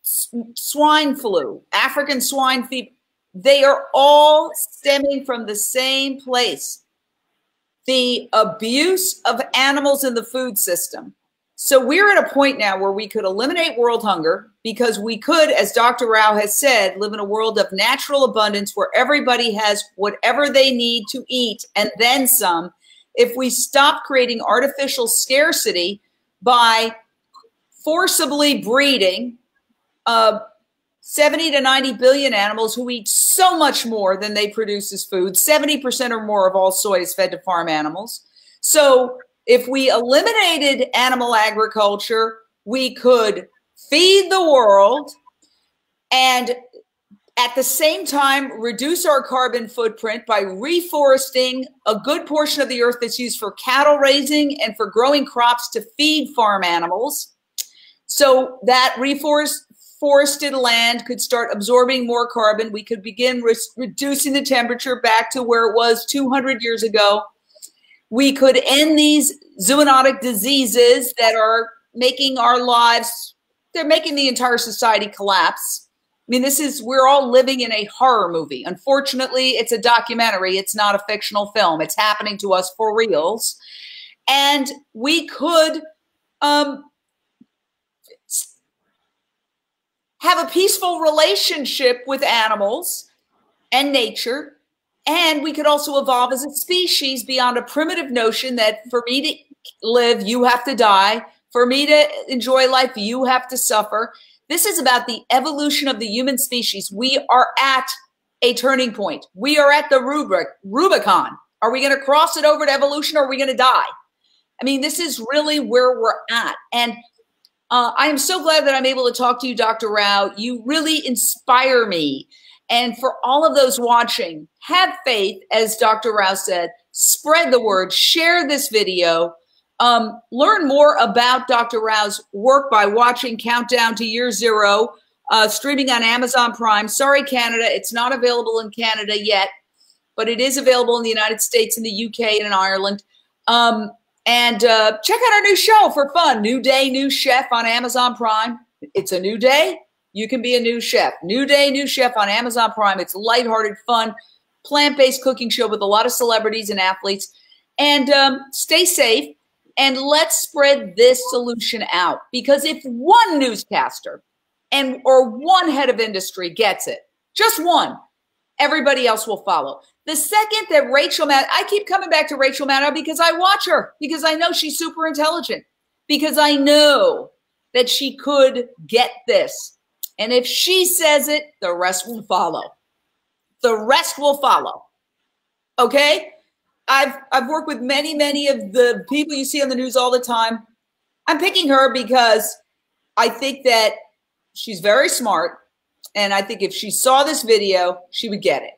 swine flu, African swine fever. They are all stemming from the same place, the abuse of animals in the food system. So we're at a point now where we could eliminate world hunger, because we could, as Dr. Rao has said, live in a world of natural abundance where everybody has whatever they need to eat and then some, if we stop creating artificial scarcity by forcibly breeding 70 to 90 billion animals who eat so much more than they produce as food. 70% or more of all soy is fed to farm animals. So if we eliminated animal agriculture, we could feed the world and at the same time reduce our carbon footprint by reforesting a good portion of the earth that's used for cattle raising and for growing crops to feed farm animals. So that forested land could start absorbing more carbon. We could begin reducing the temperature back to where it was 200 years ago. We could end these zoonotic diseases that are making our lives, they're making the entire society collapse. I mean, we're all living in a horror movie. Unfortunately, it's a documentary. It's not a fictional film. It's happening to us for reals. And we could have a peaceful relationship with animals and nature. And we could also evolve as a species beyond a primitive notion that for me to live, you have to die. For me to enjoy life, you have to suffer. This is about the evolution of the human species. We are at a turning point. We are at the Rubicon. Are we going to cross it over to evolution or are we going to die? I mean, this is really where we're at. And I am so glad that I'm able to talk to you, Dr. Rao. You really inspire me. And for all of those watching, have faith, as Dr. Rao said, spread the word, share this video. Learn more about Dr. Rao's work by watching Countdown to Year Zero, streaming on Amazon Prime. Sorry, Canada, it's not available in Canada yet, but it is available in the United States, in the UK, and in Ireland. And check out our new show for fun, New Day, New Chef on Amazon Prime. It's a new day. You can be a new chef. New Day, New Chef on Amazon Prime. It's lighthearted, fun, plant-based cooking show with a lot of celebrities and athletes. And stay safe. And let's spread this solution out, because if one newscaster or one head of industry gets it, just one, everybody else will follow. The second that Rachel Maddow, I keep coming back to Rachel Maddow because I watch her, because I know she's super intelligent, because I know that she could get this. And if she says it, the rest will follow. The rest will follow. Okay? I've worked with many of the people you see on the news all the time. I'm picking her because I think that she's very smart, and I think if she saw this video, she would get it.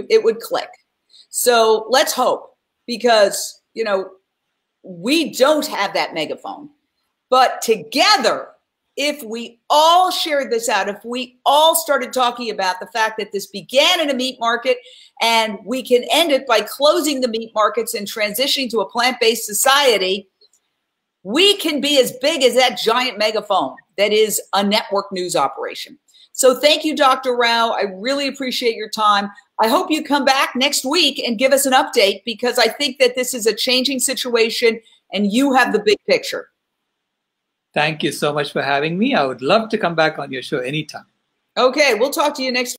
It would click. So let's hope, because we don't have that megaphone, but together, if we all shared this out, if we all started talking about the fact that this began in a meat market and we can end it by closing the meat markets and transitioning to a plant-based society, we can be as big as that giant megaphone that is a network news operation. So thank you, Dr. Rao. I really appreciate your time. I hope you come back next week and give us an update, because I think that this is a changing situation and you have the big picture. Thank you so much for having me. I would love to come back on your show anytime. Okay, we'll talk to you next week.